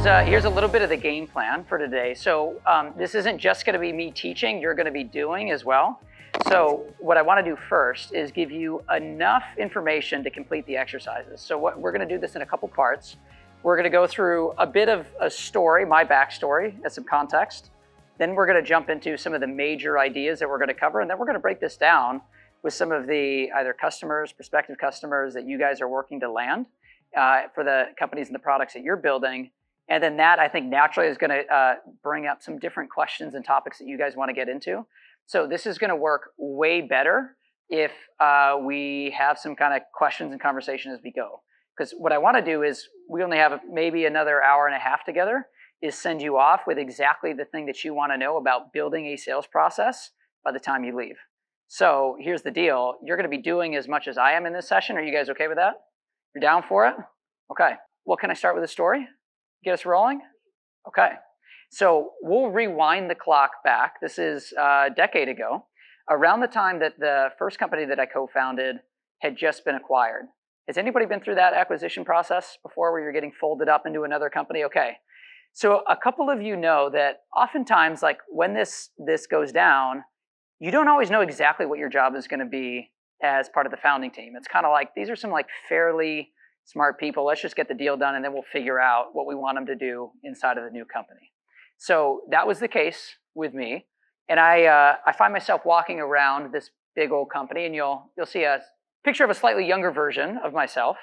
Here's a little bit of the game plan for today. So this isn't just going to be me teaching, you're going to be doing as well. So what I want to do first is give you enough information to complete the exercises. So we're going to do this in a couple parts. We're going to go through a bit of a story, my backstory, as some context. Then we're going to jump into some of the major ideas that we're going to cover, and then we're going to break this down with some of the either customers, prospective customers that you guys are working to land for the companies and the products that you're building. And then that, I think, naturally is going to bring up some different questions and topics that you guys want to get into. So this is going to work way better if we have some kind of questions and conversation as we go. Because what I want to do is, we only have maybe another hour and a half together, is send you off with exactly the thing that you want to know about building a sales process by the time you leave. So here's the deal. You're going to be doing as much as I am in this session. Are you guys okay with that? You're down for it? Okay. Well, can I start with a story? Get us rolling? Okay. So we'll rewind the clock back. This is a decade ago, around the time that the first company that I co-founded had just been acquired. Has anybody been through that acquisition process before, where you're getting folded up into another company? Okay. So a couple of you know that oftentimes, like when this goes down, you don't always know exactly what your job is going to be as part of the founding team. It's kind of like, these are some like fairly smart people. Let's just get the deal done, and then we'll figure out what we want them to do inside of the new company. So that was the case with me. And I find myself walking around this big old company, and you'll see a picture of a slightly younger version of myself.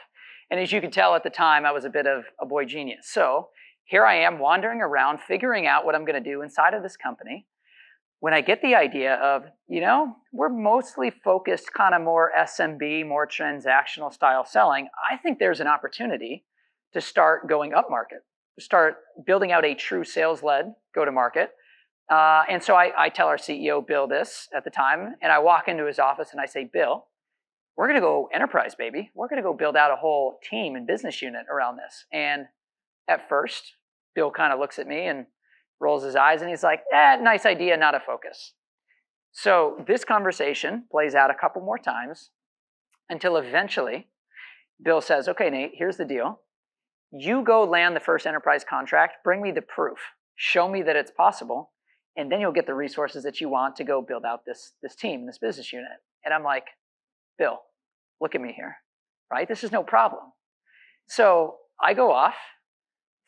And as you can tell, at the time, I was a bit of a boy genius. So here I am wandering around, figuring out what I'm going to do inside of this company, when I get the idea of, we're mostly focused kind of more SMB, more transactional style selling. I think there's an opportunity to start going up market, to start building out a true sales-led go-to-market. And so I tell our CEO, Bill, this at the time, and I walk into his office and I say, Bill, we're going to go enterprise, baby. We're going to go build out a whole team and business unit around this. And at first, Bill kind of looks at me and rolls his eyes, and he's like, nice idea, not a focus. So this conversation plays out a couple more times until eventually Bill says, okay, Nate, here's the deal. You go land the first enterprise contract, bring me the proof, show me that it's possible, and then you'll get the resources that you want to go build out this team, this business unit. And I'm like, Bill, look at me here, right? This is no problem. So I go off,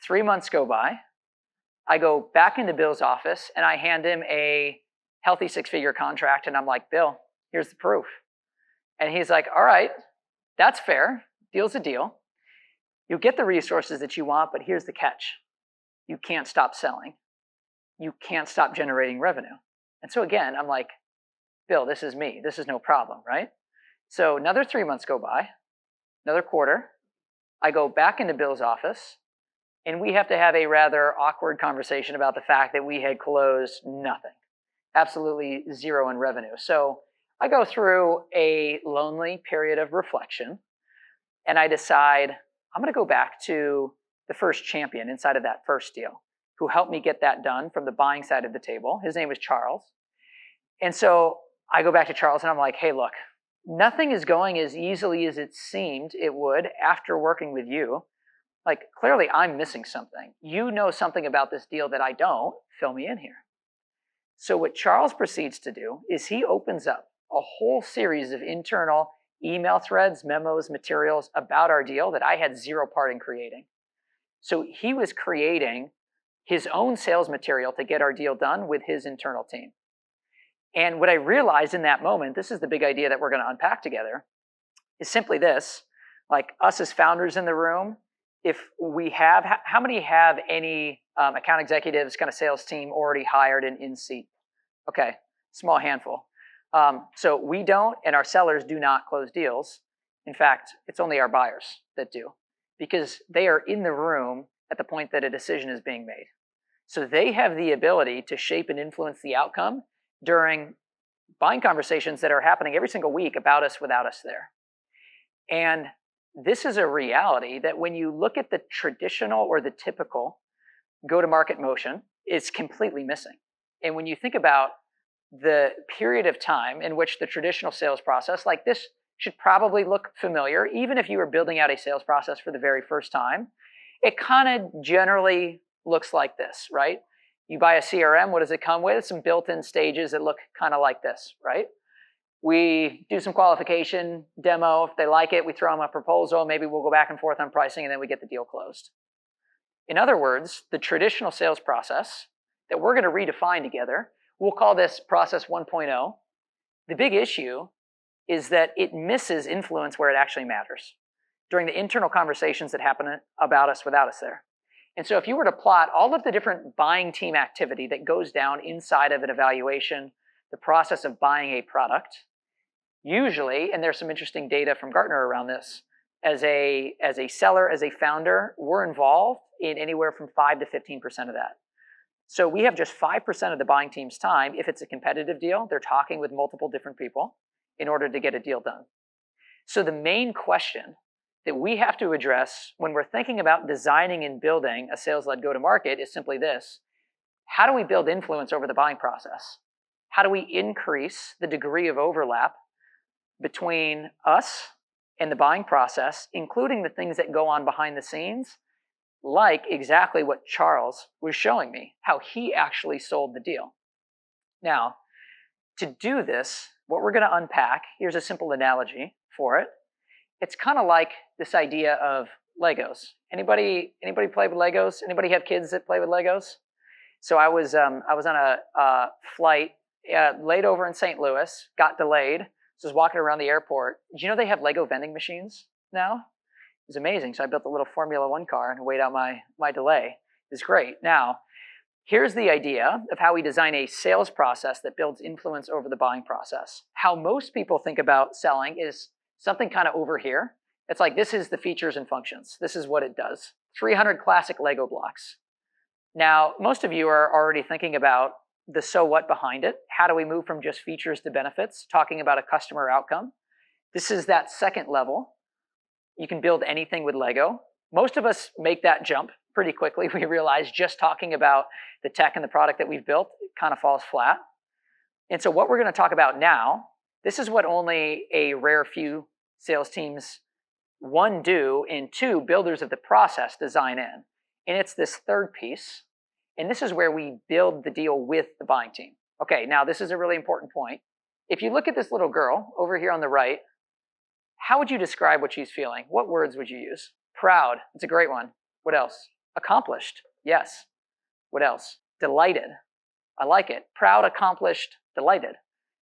3 months go by, I go back into Bill's office and I hand him a healthy 6-figure contract, and I'm like, Bill, here's the proof. And he's like, all right, that's fair. Deal's a deal. You'll get the resources that you want, but here's the catch. You can't stop selling. You can't stop generating revenue. And so again, I'm like, Bill, this is me. This is no problem, right? So another 3 months go by, another quarter. I go back into Bill's office, and we have to have a rather awkward conversation about the fact that we had closed nothing, absolutely zero in revenue. So I go through a lonely period of reflection, and I decide I'm going to go back to the first champion inside of that first deal, who helped me get that done from the buying side of the table. His name was Charles. And so I go back to Charles, and I'm like, hey, look, nothing is going as easily as it seemed it would after working with you. Like, clearly I'm missing something. You know something about this deal that I don't. Fill me in here. So what Charles proceeds to do is he opens up a whole series of internal email threads, memos, materials about our deal that I had zero part in creating. So he was creating his own sales material to get our deal done with his internal team. And what I realized in that moment, this is the big idea that we're going to unpack together, is simply this. Like, us as founders in the room, if we have, how many have any account executives, kind of sales team already hired and in seat? Okay, small handful. So we don't, and our sellers do not close deals. In fact, it's only our buyers that do, because they are in the room at the point that a decision is being made. So they have the ability to shape and influence the outcome during buying conversations that are happening every single week about us without us there. And this is a reality that when you look at the traditional or the typical go-to-market motion, it's completely missing. And when you think about the period of time in which the traditional sales process, like this, should probably look familiar, even if you were building out a sales process for the very first time, it kind of generally looks like this, right? You buy a CRM, what does it come with? Some built-in stages that look kind of like this, right? We do some qualification, demo. If they like it, we throw them a proposal. Maybe we'll go back and forth on pricing, and then we get the deal closed. In other words, the traditional sales process that we're going to redefine together, we'll call this process 1.0. The big issue is that it misses influence where it actually matters, during the internal conversations that happen about us without us there. And so if you were to plot all of the different buying team activity that goes down inside of an evaluation, the process of buying a product, usually, and there's some interesting data from Gartner around this, as a seller, as a founder, we're involved in anywhere from 5 to 15% of that. So we have just 5% of the buying team's time. If it's a competitive deal, they're talking with multiple different people in order to get a deal done. So the main question that we have to address when we're thinking about designing and building a sales-led go-to-market is simply this: how do we build influence over the buying process? How do we increase the degree of overlap between us and the buying process, including the things that go on behind the scenes, like exactly what Charles was showing me, how he actually sold the deal. Now, to do this, what we're going to unpack, here's a simple analogy for it. It's kind of like this idea of Legos. Anybody play with Legos? Anybody have kids that play with Legos? So I was on a flight laid over in St. Louis, got delayed. So I was walking around the airport. Did you know they have Lego vending machines now? It was amazing. So I built a little Formula One car and weighed out my delay. It was great. Now, here's the idea of how we design a sales process that builds influence over the buying process. How most people think about selling is something kind of over here. It's like, this is the features and functions. This is what it does. 300 classic Lego blocks. Now, most of you are already thinking about the so what behind it. How do we move from just features to benefits, talking about a customer outcome? This is that second level. You can build anything with Lego. Most of us make that jump pretty quickly. We realize just talking about the tech and the product that we've built, it kind of falls flat. And so what we're going to talk about now, this is what only a rare few sales teams, one, do, and two, builders of the process design in. And it's this third piece. And this is where we build the deal with the buying team. Okay, now this is a really important point. If you look at this little girl over here on the right, how would you describe what she's feeling? What words would you use? Proud. It's a great one. What else? Accomplished. Yes. What else? Delighted. I like it. Proud, accomplished, delighted.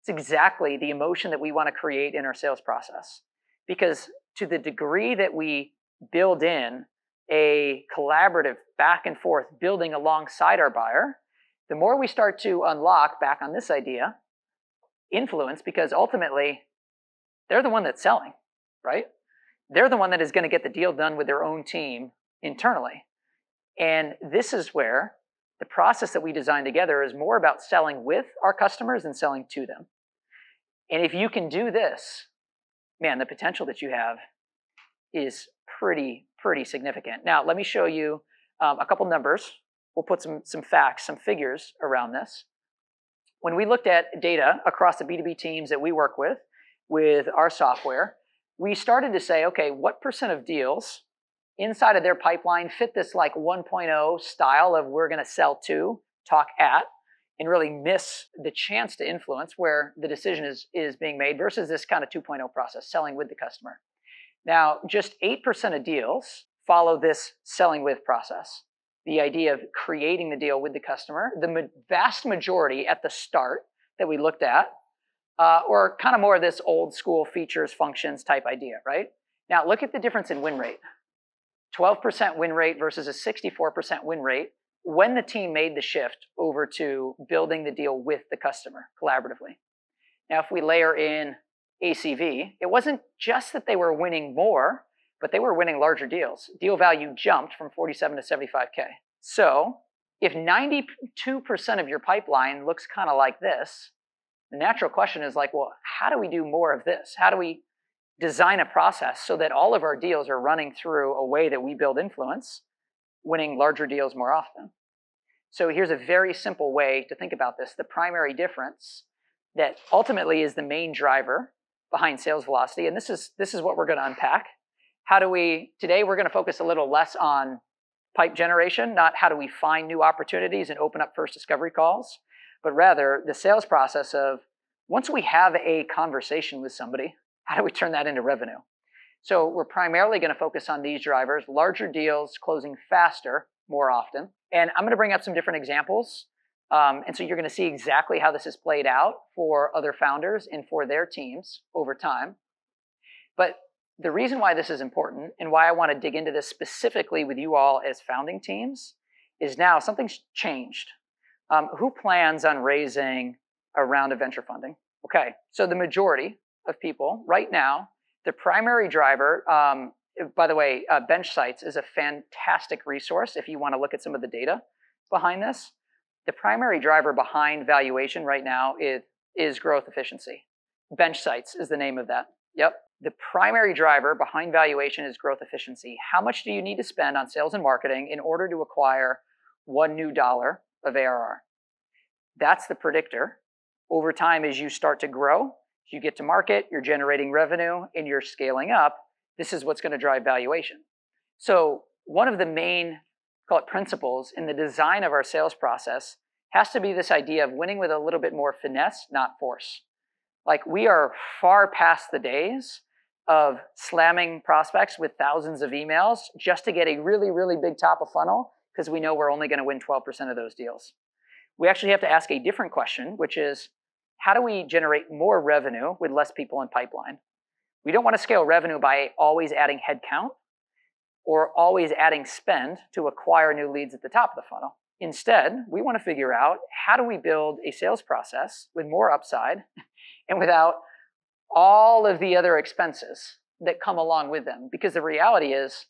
It's exactly the emotion that we want to create in our sales process. Because to the degree that we build in a collaborative back and forth building alongside our buyer, the more we start to unlock, back on this idea, influence, because ultimately they're the one that's selling, right? They're the one that is going to get the deal done with their own team internally. And this is where the process that we design together is more about selling with our customers than selling to them. And if you can do this, man, the potential that you have is pretty significant. Now, let me show you a couple numbers. We'll put some facts, some figures around this. When we looked at data across the B2B teams that we work with our software, we started to say, okay, what percent of deals inside of their pipeline fit this like 1.0 style of we're going to sell to, talk at, and really miss the chance to influence where the decision is being made versus this kind of 2.0 process, selling with the customer. Now, just 8% of deals follow this selling with process. The idea of creating the deal with the customer, the vast majority at the start that we looked at, or kind of more of this old school features, functions type idea, right? Now, look at the difference in win rate. 12% win rate versus a 64% win rate when the team made the shift over to building the deal with the customer collaboratively. Now, if we layer in ACV, it wasn't just that they were winning more, but they were winning larger deals. Deal value jumped from 47 to 75K. So if 92% of your pipeline looks kind of like this, the natural question is like, well, how do we do more of this? How do we design a process so that all of our deals are running through a way that we build influence, winning larger deals more often? So here's a very simple way to think about this. The primary difference that ultimately is the main driver behind sales velocity, and this is what we're going to unpack. Today we're going to focus a little less on pipe generation, not how do we find new opportunities and open up first discovery calls, but rather the sales process of once we have a conversation with somebody, how do we turn that into revenue? So we're primarily going to focus on these drivers, larger deals, closing faster, more often. And I'm going to bring up some different examples. And so you're going to see exactly how this is played out for other founders and for their teams over time. But the reason why this is important and why I want to dig into this specifically with you all as founding teams is now something's changed. Who plans on raising a round of venture funding? Okay, so the majority of people right now, the primary driver, by the way, Bench Sites is a fantastic resource if you want to look at some of the data behind this. The primary driver behind valuation right now is growth efficiency. Bench Sites is the name of that. Yep. The primary driver behind valuation is growth efficiency. How much do you need to spend on sales and marketing in order to acquire $1 new of ARR? That's the predictor. Over time, as you start to grow, you get to market, you're generating revenue, and you're scaling up. This is what's going to drive valuation. So one of the main, call it principles, in the design of our sales process has to be this idea of winning with a little bit more finesse, not force. Like, we are far past the days of slamming prospects with thousands of emails just to get a really, really big top of funnel because we know we're only going to win 12% of those deals. We actually have to ask a different question, which is, how do we generate more revenue with less people in pipeline? We don't want to scale revenue by always adding headcount or always adding spend to acquire new leads at the top of the funnel. Instead, we want to figure out, how do we build a sales process with more upside and without all of the other expenses that come along with them? Because the reality is,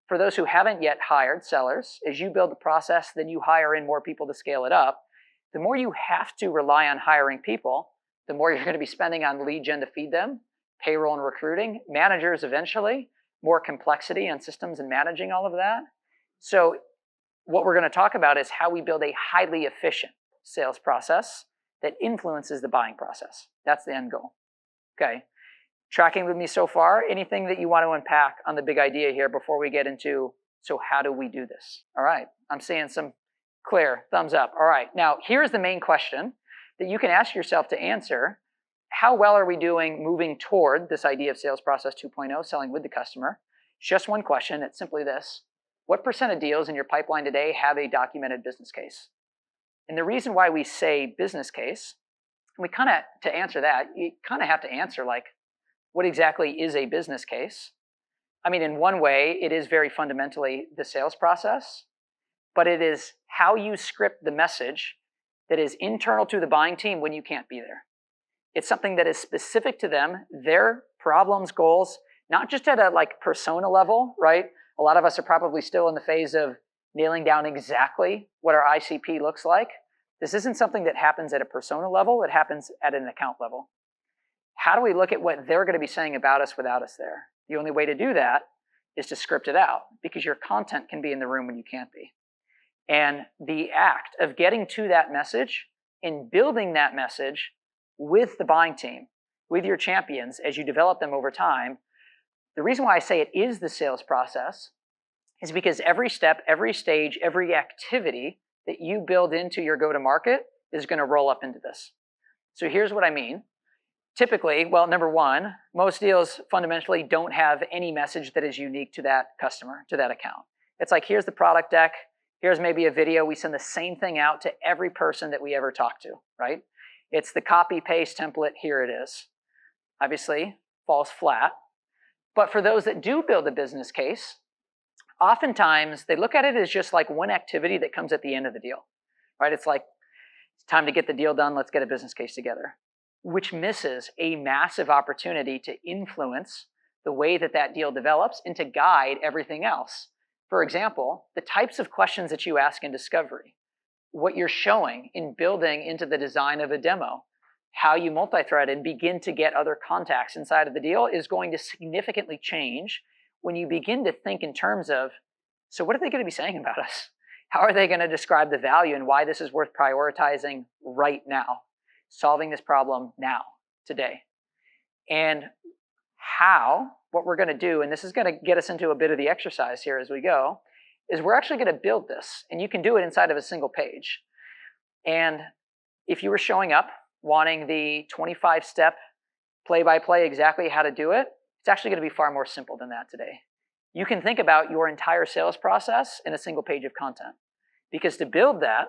for those who haven't yet hired sellers, as you build the process, then you hire in more people to scale it up. The more you have to rely on hiring people, the more you're going to be spending on lead gen to feed them, payroll and recruiting, managers eventually, more complexity and systems and managing all of that. So what we're going to talk about is how we build a highly efficient sales process that influences the buying process. That's the end goal. Okay. Tracking with me so far? Anything that you want to unpack on the big idea here before we get into, so how do we do this? All right. I'm seeing some clear thumbs up. All right. Now, here's the main question that you can ask yourself to answer. How well are we doing moving toward this idea of sales process 2.0, selling with the customer? Just one question. It's simply this. What % of deals in your pipeline today have a documented business case? And the reason why we say business case, we kind of, to answer that, you kind of have to answer, like, what exactly is a business case? I mean, in one way, it is very fundamentally the sales process, but it is how you script the message that is internal to the buying team when you can't be there. It's something that is specific to them, their problems, goals, not just at a persona level, right? A lot of us are probably still in the phase of nailing down exactly what our ICP looks like. This isn't something that happens at a persona level, it happens at an account level. How do we look at what they're going to be saying about us without us there? The only way to do that is to script it out, because your content can be in the room when you can't be. And the act of getting to that message and building that message with the buying team, with your champions, as you develop them over time, the reason why I say it is the sales process is because every step, every stage, every activity that you build into your go-to-market is going to roll up into this. So here's what I mean. Typically, well, number one, most deals fundamentally don't have any message that is unique to that customer, to that account. It's like, here's the product deck, here's maybe a video, we send the same thing out to every person that we ever talk to, right? It's the copy-paste template, here it is. Obviously, falls flat. But for those that do build a business case, oftentimes they look at it as just like one activity that comes at the end of the deal, right? It's like, it's time to get the deal done, let's get a business case together, which misses a massive opportunity to influence the way that that deal develops and to guide everything else. For example, the types of questions that you ask in discovery, what you're showing in building into the design of a demo, how you multi-thread and begin to get other contacts inside of the deal is going to significantly change when you begin to think in terms of, so what are they going to be saying about us? How are they going to describe the value and why this is worth prioritizing right now? Solving this problem now, today. And how, what we're going to do, and this is going to get us into a bit of the exercise here as we go, is we're actually going to build this, and you can do it inside of a single page. And if you were showing up wanting the 25-step play-by-play exactly how to do it, it's actually going to be far more simple than that today. You can think about your entire sales process in a single page of content. Because to build that,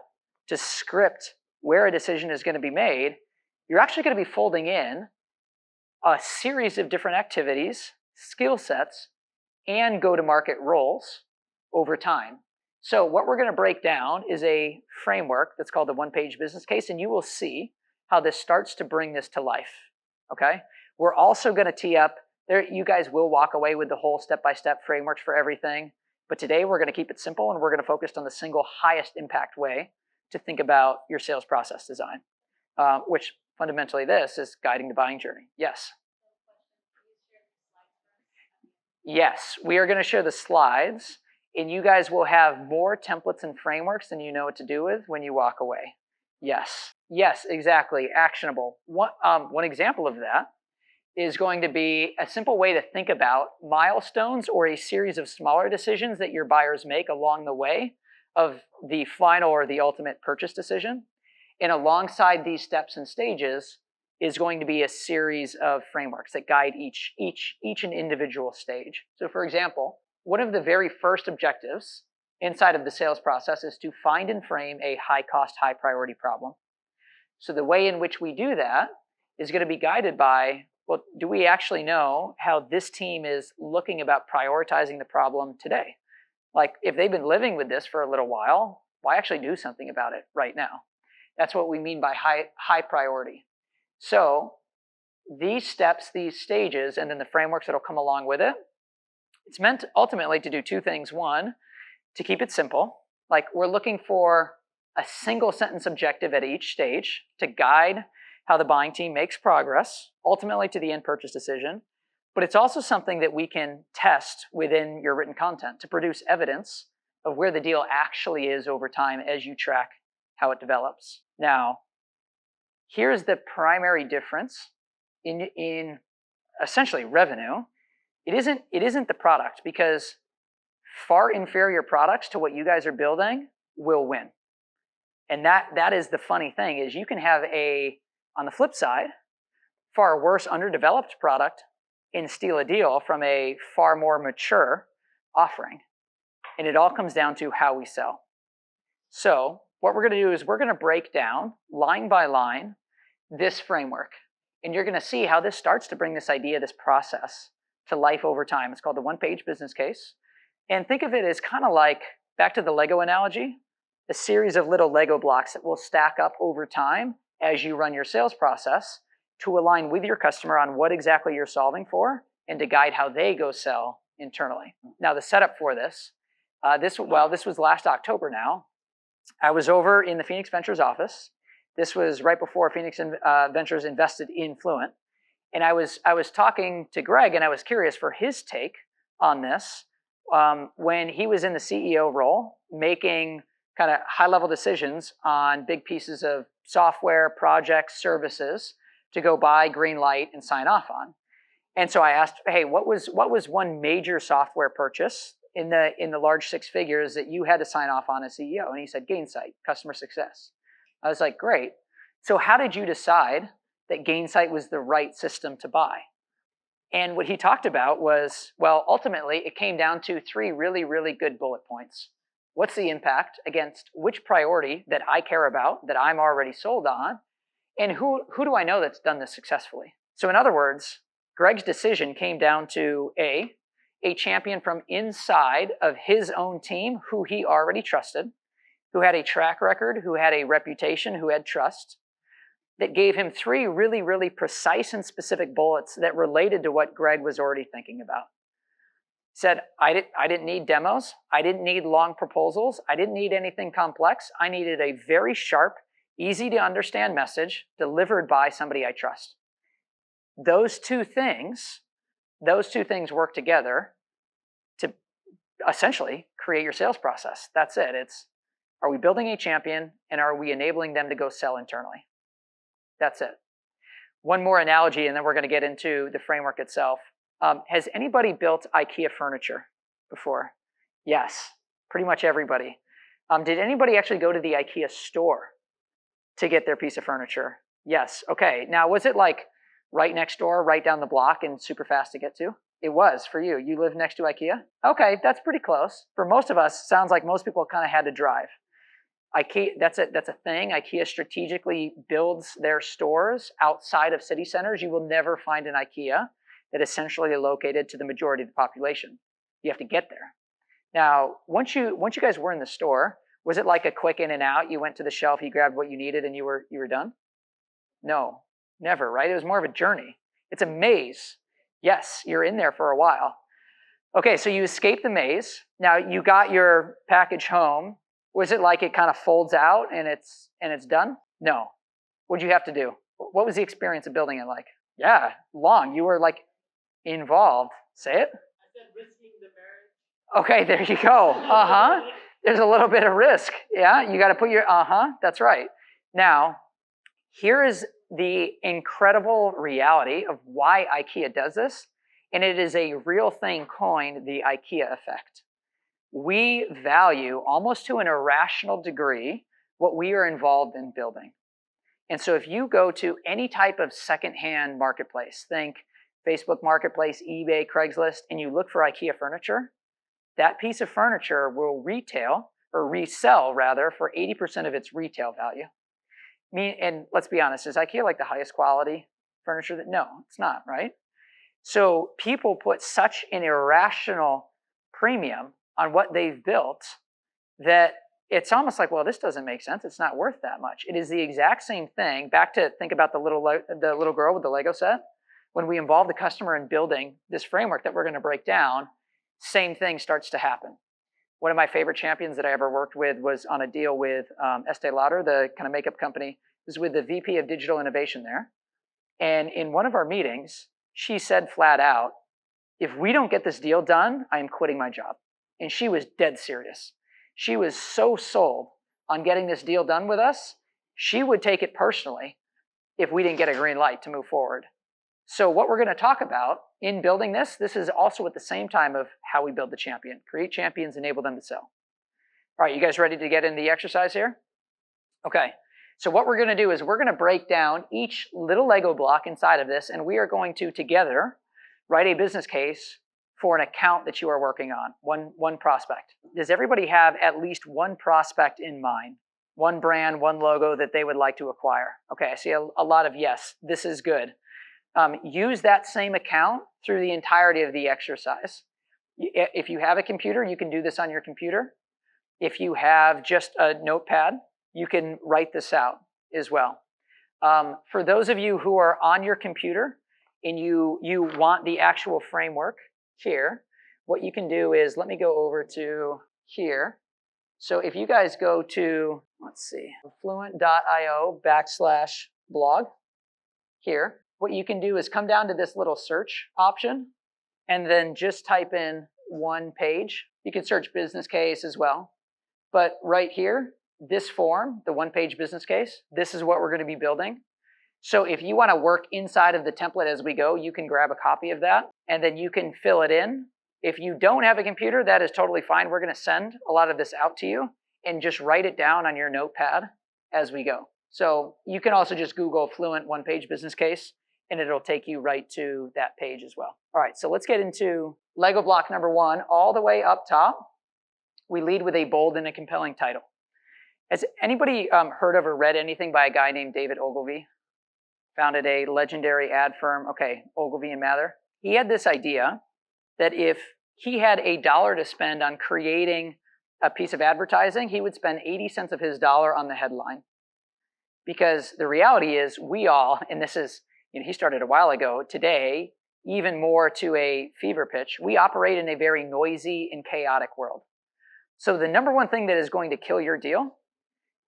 to script where a decision is going to be made, you're actually going to be folding in a series of different activities, skill sets, and go-to-market roles over time. So what we're going to break down is a framework that's called the one-page business case, and you will see how this starts to bring this to life, okay? We're also going to tee up, you guys will walk away with the whole step-by-step frameworks for everything, but today we're going to keep it simple, and we're going to focus on the single highest impact way to think about your sales process design, which fundamentally this is guiding the buying journey. Yes? Yes, we are going to share the slides, and you guys will have more templates and frameworks than you know what to do with when you walk away. Yes, yes, exactly, actionable. One example of that is going to be a simple way to think about milestones or a series of smaller decisions that your buyers make along the way of the final or the ultimate purchase decision. And alongside these steps and stages is going to be a series of frameworks that guide each and individual stage. So for example, one of the very first objectives inside of the sales process is to find and frame a high-cost, high-priority problem. So the way in which we do that is going to be guided by, well, do we actually know how this team is looking about prioritizing the problem today? Like, if they've been living with this for a little while, why actually do something about it right now? That's what we mean by high priority. So these steps, these stages, and then the frameworks that'll come along with it, it's meant ultimately to do two things. One, to keep it simple. Like, we're looking for a single sentence objective at each stage to guide how the buying team makes progress, ultimately to the end purchase decision. But it's also something that we can test within your written content to produce evidence of where the deal actually is over time as you track how it develops. Now, here's the primary difference in essentially revenue. It isn't the product, because far inferior products to what you guys are building will win. And that is the funny thing, is you can have on the flip side, far worse underdeveloped product and steal a deal from a far more mature offering. And it all comes down to how we sell. So what we're going to do is we're going to break down line by line this framework. And you're going to see how this starts to bring this idea, this process to life over time. It's called the one-page business case. And think of it as kind of like, back to the Lego analogy, a series of little Lego blocks that will stack up over time as you run your sales process to align with your customer on what exactly you're solving for and to guide how they go sell internally. Now, the setup for this, this was last October now. I was over in the Phoenix Ventures office. This was right before Phoenix Ventures invested in Fluint. And I was talking to Greg, and I was curious for his take on this when he was in the CEO role, making kind of high-level decisions on big pieces of software, projects, services to go buy, green light, and sign off on. And so I asked, hey, what was one major software purchase in the large six figures that you had to sign off on as CEO? And he said, Gainsight, customer success. I was like, great. So how did you decide that Gainsight was the right system to buy? And what he talked about was, well, ultimately, it came down to three really, really good bullet points. What's the impact against which priority that I care about, that I'm already sold on? And who do I know that's done this successfully? So in other words, Greg's decision came down to a champion from inside of his own team who he already trusted, who had a track record, who had a reputation, who had trust, that gave him three really, really precise and specific bullets that related to what Greg was already thinking about. Said, I didn't need demos. I didn't need long proposals. I didn't need anything complex. I needed a very sharp, easy to understand message delivered by somebody I trust. Those two things work together to essentially create your sales process. That's it. Are we building a champion, and are we enabling them to go sell internally? That's it. One more analogy, and then we're going to get into the framework itself. Has anybody built IKEA furniture before? Yes. Pretty much everybody. Did anybody actually go to the IKEA store to get their piece of furniture? Yes. Okay. Now, was it like right next door, right down the block, and super fast to get to? It was for you. You live next to IKEA? Okay, that's pretty close. For most of us, sounds like most people kind of had to drive. IKEA, that's a thing. IKEA strategically builds their stores outside of city centers. You will never find an IKEA that is centrally located to the majority of the population. You have to get there. Now, once you guys were in the store, was it like a quick in and out? You went to the shelf, you grabbed what you needed, and you were done? No, never, right? It was more of a journey. It's a maze. Yes, you're in there for a while. Okay, so you escaped the maze. Now you got your package home. Was it like it kind of folds out and it's done? No. What'd you have to do? What was the experience of building it like? Yeah, long. You were like involved. Say it. I said risking the marriage. Okay, there you go. There's a little bit of risk. Yeah, you got to put your that's right. Now, here is the incredible reality of why IKEA does this, and it is a real thing coined the IKEA effect. We value, almost to an irrational degree, what we are involved in building. And so if you go to any type of secondhand marketplace, think Facebook Marketplace, eBay, Craigslist, and you look for IKEA furniture, that piece of furniture will resell rather, for 80% of its retail value. And let's be honest, is IKEA like the highest quality furniture? No, it's not, right? So people put such an irrational premium on what they've built that it's almost like, well, this doesn't make sense. It's not worth that much. It is the exact same thing. Back to think about the little girl with the Lego set. When we involve the customer in building this framework that we're going to break down, same thing starts to happen. One of my favorite champions that I ever worked with was on a deal with Estee Lauder, the kind of makeup company. It was with the VP of Digital Innovation there. And in one of our meetings, she said flat out, if we don't get this deal done, I am quitting my job. And she was dead serious. She was so sold on getting this deal done with us, she would take it personally if we didn't get a green light to move forward. So what we're going to talk about in building this is also at the same time of how we build the champion. Create champions, enable them to sell. All right, you guys ready to get into the exercise here? Okay, so what we're going to do is we're going to break down each little Lego block inside of this, and we are going to together write a business case for an account that you are working on, one prospect. Does everybody have at least one prospect in mind? One brand, one logo that they would like to acquire? Okay, I see a lot of yes, this is good. Use that same account through the entirety of the exercise. If you have a computer, you can do this on your computer. If you have just a notepad, you can write this out as well. For those of you who are on your computer and you want the actual framework here, what you can do is, let me go over to here. So if you guys go to, let's see, fluint.io/blog here, what you can do is come down to this little search option and then just type in one page. You can search business case as well. But right here, this form, the one-page business case, this is what we're going to be building. So if you want to work inside of the template as we go, you can grab a copy of that and then you can fill it in. If you don't have a computer, that is totally fine. We're going to send a lot of this out to you and just write it down on your notepad as we go. So you can also just Google Fluint one-page business case and it'll take you right to that page as well. All right, so let's get into Lego block number one. All the way up top, we lead with a bold and a compelling title. Has anybody heard of or read anything by a guy named David Ogilvy? Founded a legendary ad firm, okay, Ogilvy and Mather. He had this idea that if he had $1 to spend on creating a piece of advertising, he would spend 80 cents of his dollar on the headline. Because the reality is we all, and this is, he started a while ago, today, even more to a fever pitch, we operate in a very noisy and chaotic world. So the number one thing that is going to kill your deal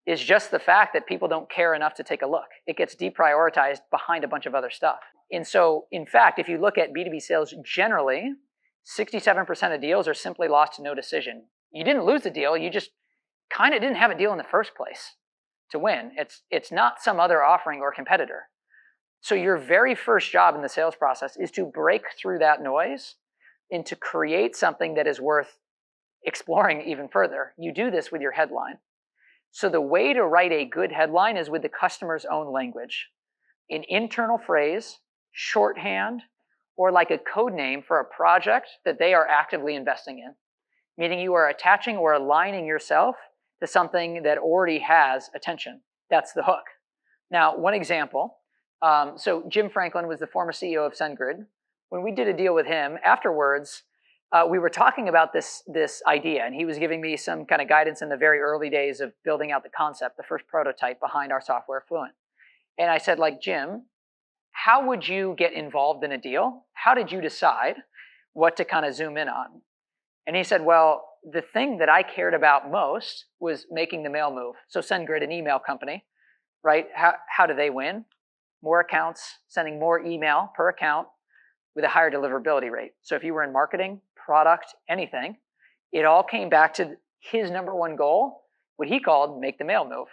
is just the fact that people don't care enough to take a look. It gets deprioritized behind a bunch of other stuff. And so, in fact, if you look at B2B sales generally, 67% of deals are simply lost to no decision. You didn't lose the deal, you just kind of didn't have a deal in the first place to win. It's not some other offering or competitor. So your very first job in the sales process is to break through that noise and to create something that is worth exploring even further, you do this with your headline. So the way to write a good headline is with the customer's own language. An internal phrase, shorthand, or like a code name for a project that they are actively investing in. Meaning you are attaching or aligning yourself to something that already has attention. That's the hook. Now, one example. So Jim Franklin was the former CEO of SendGrid. When we did a deal with him, afterwards, we were talking about this idea, and he was giving me some kind of guidance in the very early days of building out the concept, the first prototype behind our software, Fluint. And I said, like, Jim, how would you get involved in a deal? How did you decide what to kind of zoom in on? And he said, well, the thing that I cared about most was making the mail move. So SendGrid, an email company, right? How do they win? More accounts, sending more email per account with a higher deliverability rate. So if you were in marketing, product, anything, it all came back to his number one goal, what he called make the mail move.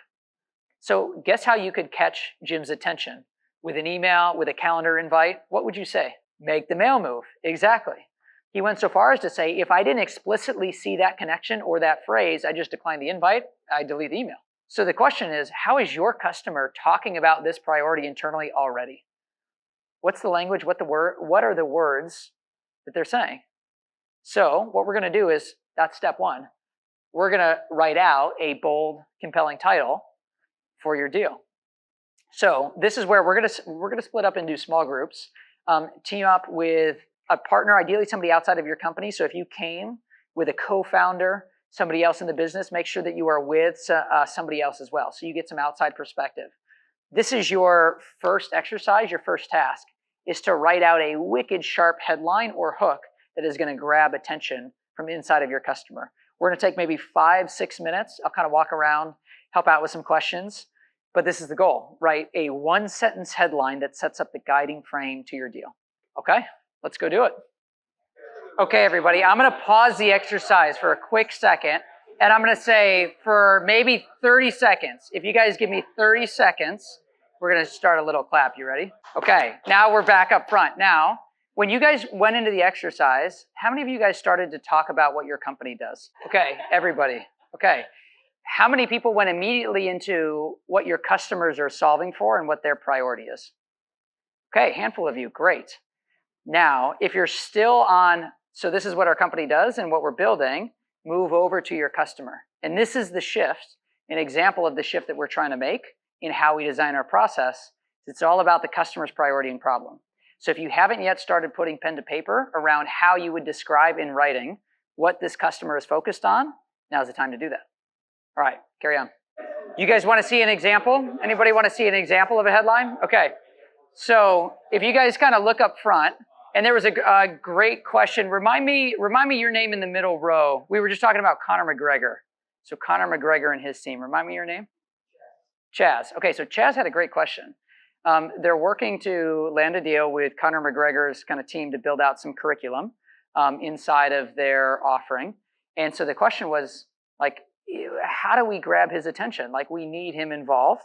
So guess how you could catch Jim's attention? With an email, with a calendar invite, what would you say? Make the mail move. Exactly. He went so far as to say, if I didn't explicitly see that connection or that phrase, I just declined the invite, I delete the email. So the question is, how is your customer talking about this priority internally already? What's the language? What are the words that they're saying? So what we're going to do is, that's step one. We're going to write out a bold, compelling title for your deal. So this is where we're going to split up into small groups, team up with a partner, ideally somebody outside of your company. So if you came with a co-founder, somebody else in the business, make sure that you are with somebody else as well, so you get some outside perspective. This is your first exercise, your first task, is to write out a wicked sharp headline or hook that is going to grab attention from inside of your customer. We're going to take maybe 5-6 minutes. I'll kind of walk around, help out with some questions. But this is the goal, right? A one-sentence headline that sets up the guiding frame to your deal. Okay, let's go do it. Okay, everybody, I'm going to pause the exercise for a quick second, and I'm going to say for maybe 30 seconds. If you guys give me 30 seconds, we're going to start a little clap. You ready? Okay, now we're back up front. Now, when you guys went into the exercise, how many of you guys started to talk about what your company does? Okay, everybody. Okay. How many people went immediately into what your customers are solving for and what their priority is? Okay, handful of you, great. Now, if you're still on, so this is what our company does and what we're building, move over to your customer. And this is the shift, an example of the shift that we're trying to make in how we design our process. It's all about the customer's priority and problem. So if you haven't yet started putting pen to paper around how you would describe in writing what this customer is focused on, now's the time to do that. All right, carry on. You guys want to see an example? Anybody want to see an example of a headline? Okay. So if you guys kind of look up front, and there was a great question. Remind me your name in the middle row. We were just talking about Conor McGregor. So Conor McGregor and his team. Remind me your name? Chaz. Okay, so Chaz had a great question. They're working to land a deal with Conor McGregor's kind of team to build out some curriculum inside of their offering. And so the question was, like, how do we grab his attention? Like, we need him involved.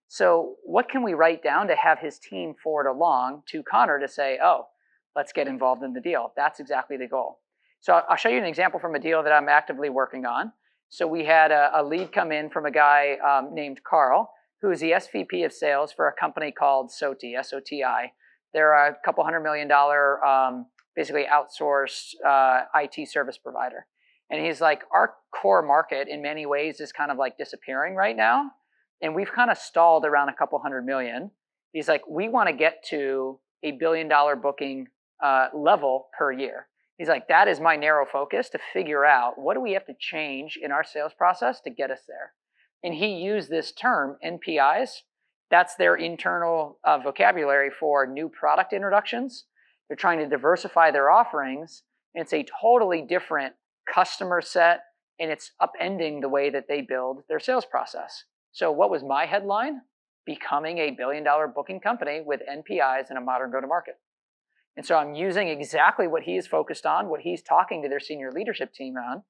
So what can we write down to have his team forward along to Conor to say, oh, let's get involved in the deal? That's exactly the goal. So I'll show you an example from a deal that I'm actively working on. So we had a lead come in from a guy named Carl, who is the SVP of sales for a company called SOTI, S-O-T-I. They're a couple $100 million, basically outsourced IT service provider. And he's like, our core market in many ways is kind of like disappearing right now. And we've kind of stalled around a couple $100 million. He's like, we want to get to $1 billion booking level per year. He's like, that is my narrow focus, to figure out what do we have to change in our sales process to get us there. And he used this term, NPIs. That's their internal vocabulary for new product introductions. They're trying to diversify their offerings. And it's a totally different customer set, and it's upending the way that they build their sales process. So what was my headline? Becoming a $1 billion booking company with NPIs and a modern go-to-market. And so I'm using exactly what he is focused on, what he's talking to their senior leadership team on,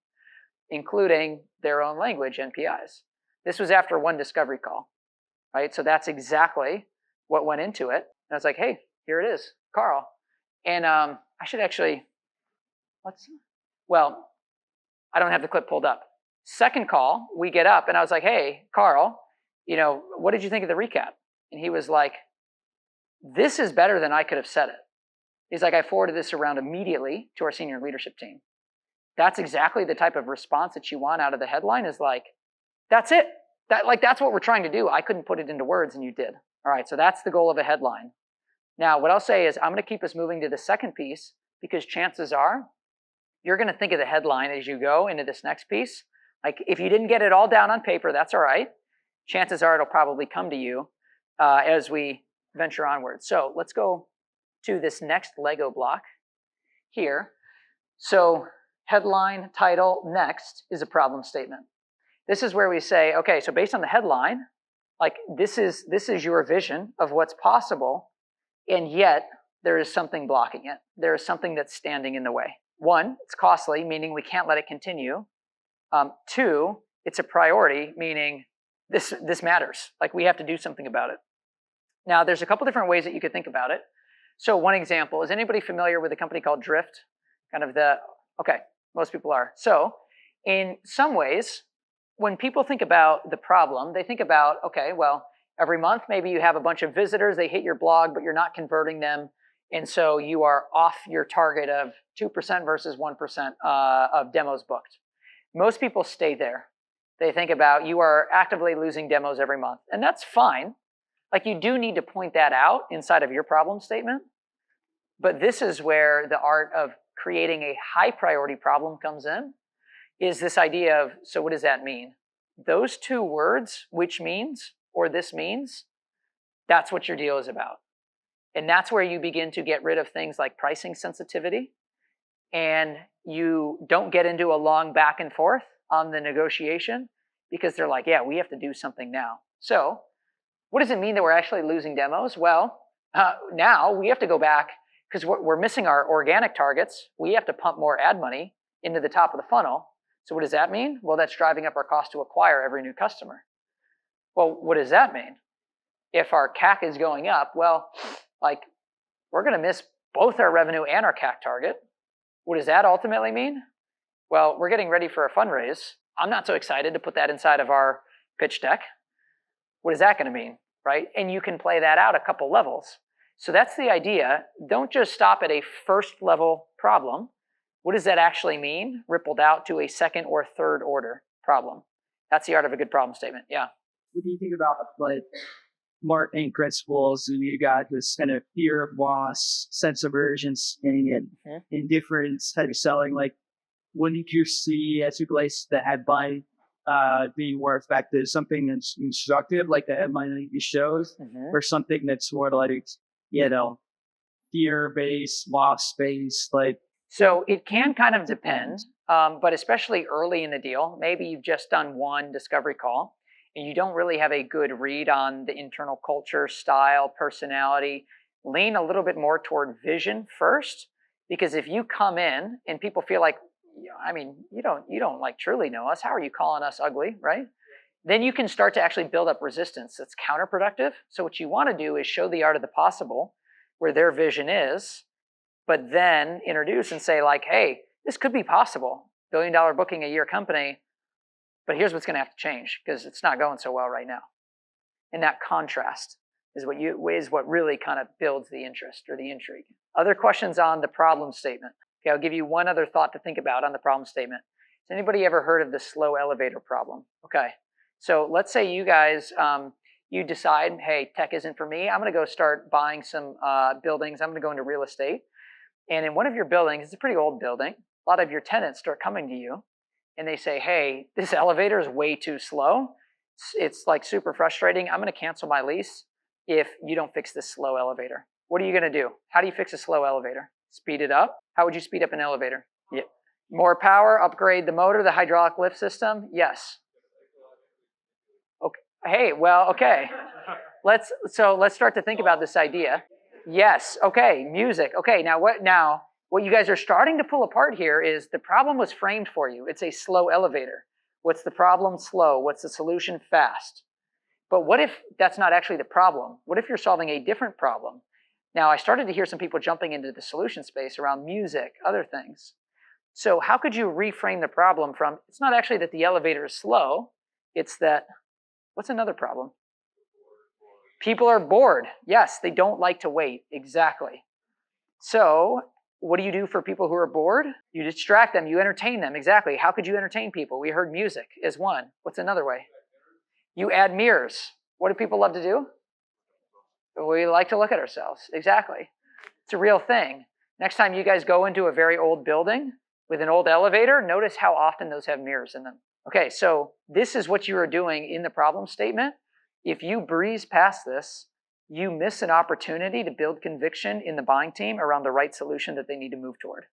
including their own language, NPIs. This was after one discovery call, right? So that's exactly what went into it. And I was like, hey, here it is, Carl. And I should actually, I don't have the clip pulled up. Second call, we get up and I was like, hey, Carl, what did you think of the recap? And he was like, this is better than I could have said it. He's like, I forwarded this around immediately to our senior leadership team. That's exactly the type of response that you want out of the headline, is like, that's it. That's what we're trying to do. I couldn't put it into words and you did. All right, so that's the goal of a headline. Now, what I'll say is I'm going to keep us moving to the second piece, because chances are you're going to think of the headline as you go into this next piece. Like, if you didn't get it all down on paper, that's all right. Chances are it'll probably come to you as we venture onward. So let's go to this next Lego block here. So headline, title, next is a problem statement. This is where we say, okay, so based on the headline, like this is your vision of what's possible, and yet there is something blocking it. There is something that's standing in the way. One, it's costly, meaning we can't let it continue. Two, it's a priority, meaning this matters. Like, we have to do something about it. Now, there's a couple different ways that you could think about it. So one example, is anybody familiar with a company called Drift? Okay, most people are. So in some ways, when people think about the problem, they think about, okay, well, every month maybe you have a bunch of visitors, they hit your blog, but you're not converting them. And so you are off your target of 2% versus 1% of demos booked. Most people stay there. They think about, you are actively losing demos every month. And that's fine. Like, you do need to point that out inside of your problem statement. But this is where the art of creating a high priority problem comes in, is this idea of, so what does that mean? Those two words, which means, or this means, that's what your deal is about. And that's where you begin to get rid of things like pricing sensitivity. And you don't get into a long back and forth on the negotiation, because they're like, yeah, we have to do something now. So what does it mean that we're actually losing demos? Well, now we have to go back, because we're missing our organic targets. We have to pump more ad money into the top of the funnel. So what does that mean? Well, that's driving up our cost to acquire every new customer. Well, what does that mean? If our CAC is going up, well, like, we're going to miss both our revenue and our CAC target. What does that ultimately mean? Well, we're getting ready for a fundraise. I'm not so excited to put that inside of our pitch deck. What is that going to mean, right? And you can play that out a couple levels. So that's the idea. Don't just stop at a first level problem. What does that actually mean? Rippled out to a second or third order problem. That's the art of a good problem statement. Yeah. What do you think about, like, marketing principles? And you got this kind of fear of loss, sense of urgency, and indifference type of selling. Like, what did you see as you place the headline being more effective? Something that's instructive, like the headline that you showed, or something that's more like, fear-based, loss-based, like? So it can kind of depend, but especially early in the deal, maybe you've just done one discovery call and you don't really have a good read on the internal culture, style, personality. Lean a little bit more toward vision first, because if you come in and people feel like, I mean, you don't like truly know us, how are you calling us ugly, right? Then you can start to actually build up resistance. That's counterproductive. So what you want to do is show the art of the possible, where their vision is, but then introduce and say, like, hey, this could be possible. $1 billion booking a year company, but here's what's going to have to change, because it's not going so well right now. And that contrast is what really kind of builds the interest or the intrigue. Other questions on the problem statement? Okay, I'll give you one other thought to think about on the problem statement. Has anybody ever heard of the slow elevator problem? Okay, so let's say you guys, you decide, hey, tech isn't for me. I'm going to go start buying some buildings. I'm going to go into real estate. And in one of your buildings, it's a pretty old building, a lot of your tenants start coming to you and they say, hey, this elevator is way too slow. It's like super frustrating. I'm going to cancel my lease if you don't fix this slow elevator. What are you going to do? How do you fix a slow elevator? Speed it up? How would you speed up an elevator? Yeah. More power, upgrade the motor, the hydraulic lift system? Yes. Okay. Hey, well, okay. Let's start to think about this idea. Yes. Okay. Music. Okay. Now what you guys are starting to pull apart here is the problem was framed for you. It's a slow elevator. What's the problem? Slow. What's the solution? Fast. But what if that's not actually the problem? What if you're solving a different problem? Now, I started to hear some people jumping into the solution space around music, other things. So how could you reframe the problem from, it's not actually that the elevator is slow, it's that, what's another problem? People are bored. Yes, they don't like to wait. Exactly. So what do you do for people who are bored? You distract them, you entertain them. Exactly. How could you entertain people? We heard music is one. What's another way? You add mirrors. What do people love to do? We like to look at ourselves. Exactly. It's a real thing. Next time you guys go into a very old building with an old elevator, notice how often those have mirrors in them. Okay, so this is what you are doing in the problem statement. If you breeze past this, you miss an opportunity to build conviction in the buying team around the right solution that they need to move toward.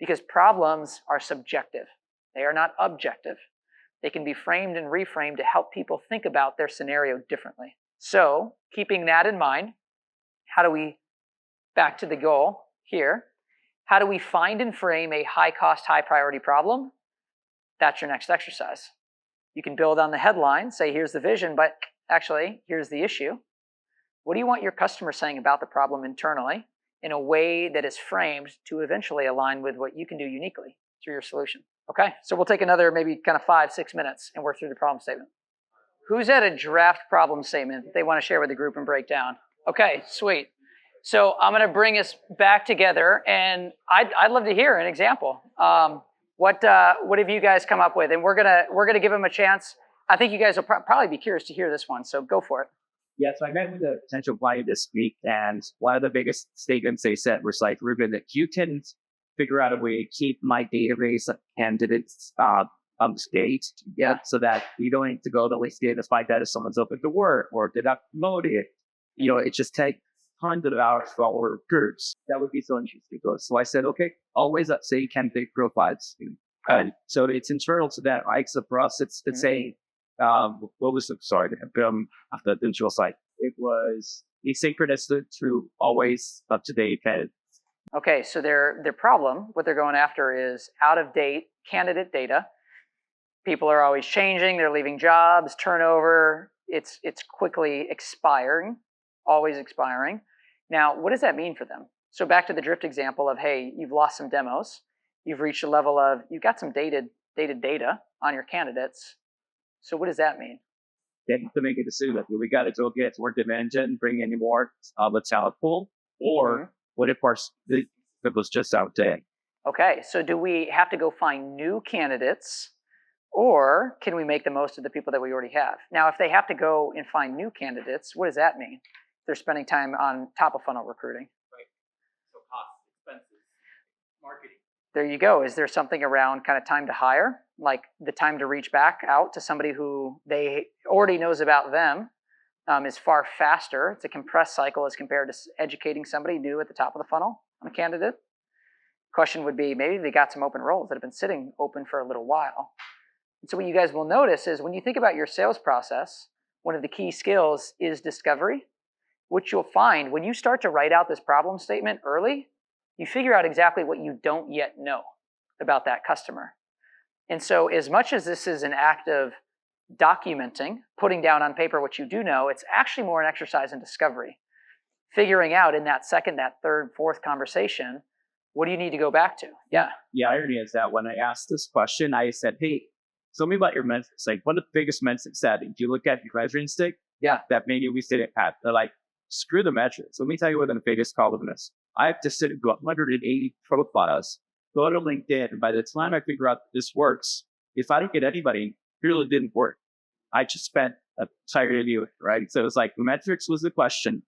Because problems are subjective. They are not objective. They can be framed and reframed to help people think about their scenario differently. So, keeping that in mind, how do we, back to the goal here, how do we find and frame a high-cost, high-priority problem? That's your next exercise. You can build on the headline, say, here's the vision, but actually, here's the issue. What do you want your customer saying about the problem internally in a way that is framed to eventually align with what you can do uniquely through your solution? Okay, so we'll take another maybe kind of 5-6 minutes and work through the problem statement. Who's at a draft problem statement that they want to share with the group and break down? Okay, sweet. So I'm going to bring us back together, and I'd love to hear an example. What have you guys come up with? And we're gonna give them a chance. I think you guys will probably be curious to hear this one, so go for it. Yeah, so I met with a potential client this week, and one of the biggest statements they said was like, Ruben, that you can figure out a way to keep my database of candidates up to date, so that we don't need to go to LinkedIn to find out if someone's open to work or did not promote it. It just takes tons of hours for our recruits. That would be so interesting to us. So I said, okay, always say candidate profiles. So it's internal to that, right? So for us, it's saying, what was the, sorry, after the digital site, it was asynchronous to always up to date candidates. Okay, so their problem, what they're going after is out of date candidate data. People are always changing, they're leaving jobs, turnover, it's quickly expiring, always expiring. Now, what does that mean for them? So back to the drift example of, hey, you've lost some demos, you've reached a level of, you've got some dated data on your candidates. So what does that mean? Then to make a decision that we got to go get work dimension, bring any more of a talent pool, or what if it was just out there? Okay, so do we have to go find new candidates, or can we make the most of the people that we already have? Now, if they have to go and find new candidates, what does that mean? They're spending time on top of funnel recruiting. Right. So costs, expenses, marketing. There you go. Is there something around kind of time to hire, like the time to reach back out to somebody who they already knows about them is far faster. It's a compressed cycle as compared to educating somebody new at the top of the funnel on a candidate. Question would be, maybe they got some open roles that have been sitting open for a little while. And so what you guys will notice is when you think about your sales process, one of the key skills is discovery. What you'll find when you start to write out this problem statement early, you figure out exactly what you don't yet know about that customer. And so as much as this is an act of documenting, putting down on paper what you do know, it's actually more an exercise in discovery. Figuring out in that second, that third, fourth conversation, what do you need to go back to? Yeah. The irony is that when I asked this question, I said, hey, tell me about your metrics. Like, what are the biggest metrics that if you look at your measuring stick, that maybe we didn't have? They're like, screw the metrics. Let me tell you what the biggest column is. I have to sit and go 180 profiles, go to LinkedIn. By the time I figure out this works, if I don't get anybody, it really didn't work. I just spent a entire review, right? So it's like the metrics was the question,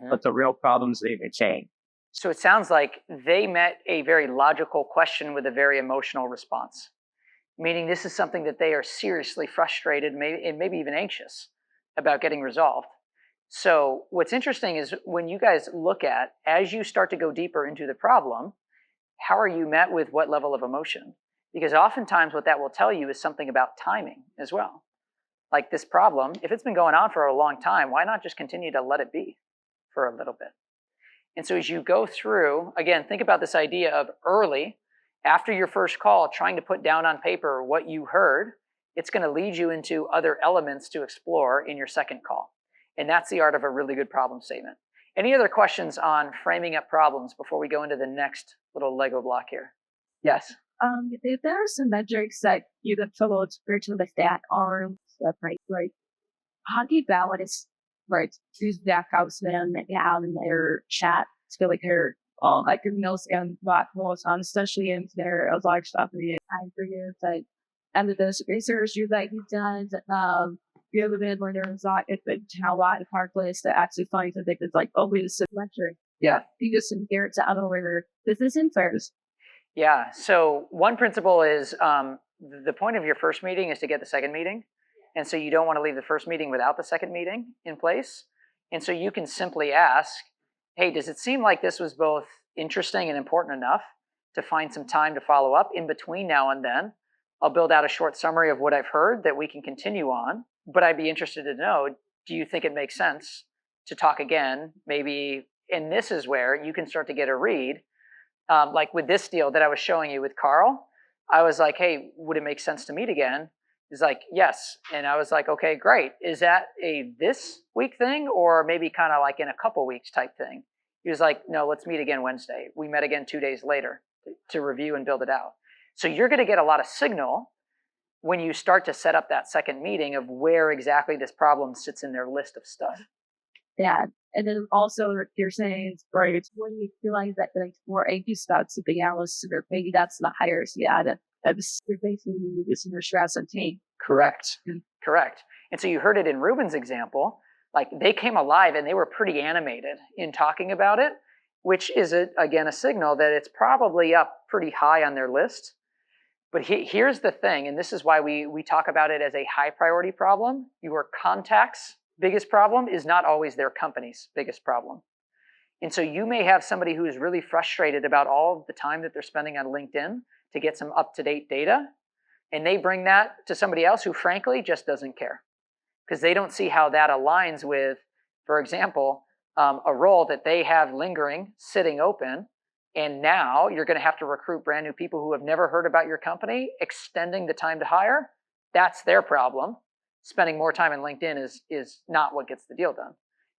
but the real problems they may change. So it sounds like they met a very logical question with a very emotional response, meaning this is something that they are seriously frustrated and maybe even anxious about getting resolved. So what's interesting is when you guys look at, as you start to go deeper into the problem, how are you met with what level of emotion? Because oftentimes what that will tell you is something about timing as well. Like this problem, if it's been going on for a long time, why not just continue to let it be for a little bit? And so as you go through, again, think about this idea of early, after your first call, trying to put down on paper what you heard, it's going to lead you into other elements to explore in your second call. And that's the art of a really good problem statement. Any other questions on framing up problems before we go into the next little Lego block here? Yes? If there are some metrics that you can follow to look at are stuff, right? How do you balance, right, these back house men that you have in their chat to like their like your meals and what was on, especially in their a large stuff in the time for you, like and those research you that you've done, you have been where there's like it's been a lot of hard place to actually find something that's like, oh, wait, it's a lecture. Yeah. You just compare it to other where this isn't fair. Yeah. So one principle is the point of your first meeting is to get the second meeting. And so you don't want to leave the first meeting without the second meeting in place. And so you can simply ask, hey, does it seem like this was both interesting and important enough to find some time to follow up in between now and then? I'll build out a short summary of what I've heard that we can continue on. But I'd be interested to know, do you think it makes sense to talk again? Maybe, and this is where you can start to get a read. Like with this deal that I was showing you with Carl, I was like, hey, would it make sense to meet again? He's like, yes. And I was like, okay, great. Is that a this week thing or maybe kind of like in a couple weeks type thing? He was like, no, let's meet again Wednesday. We met again 2 days later to review and build it out. So you're going to get a lot of signal when you start to set up that second meeting of where exactly this problem sits in their list of stuff. Yeah. And then also you're saying, right, it's when you realize that like more anxious about something else, or maybe that's the higher, yeah, that's basically reducing your stress and pain. Correct. Correct. And so you heard it in Ruben's example, like they came alive and they were pretty animated in talking about it, which is, again, a signal that it's probably up pretty high on their list. But here's the thing, and this is why we talk about it as a high priority problem. Your contact's biggest problem is not always their company's biggest problem. And so you may have somebody who is really frustrated about all of the time that they're spending on LinkedIn to get some up-to-date data, and they bring that to somebody else who frankly just doesn't care because they don't see how that aligns with, for example, a role that they have lingering, sitting open, and now you're going to have to recruit brand new people who have never heard about your company, extending the time to hire. That's their problem. Spending more time in LinkedIn is not what gets the deal done.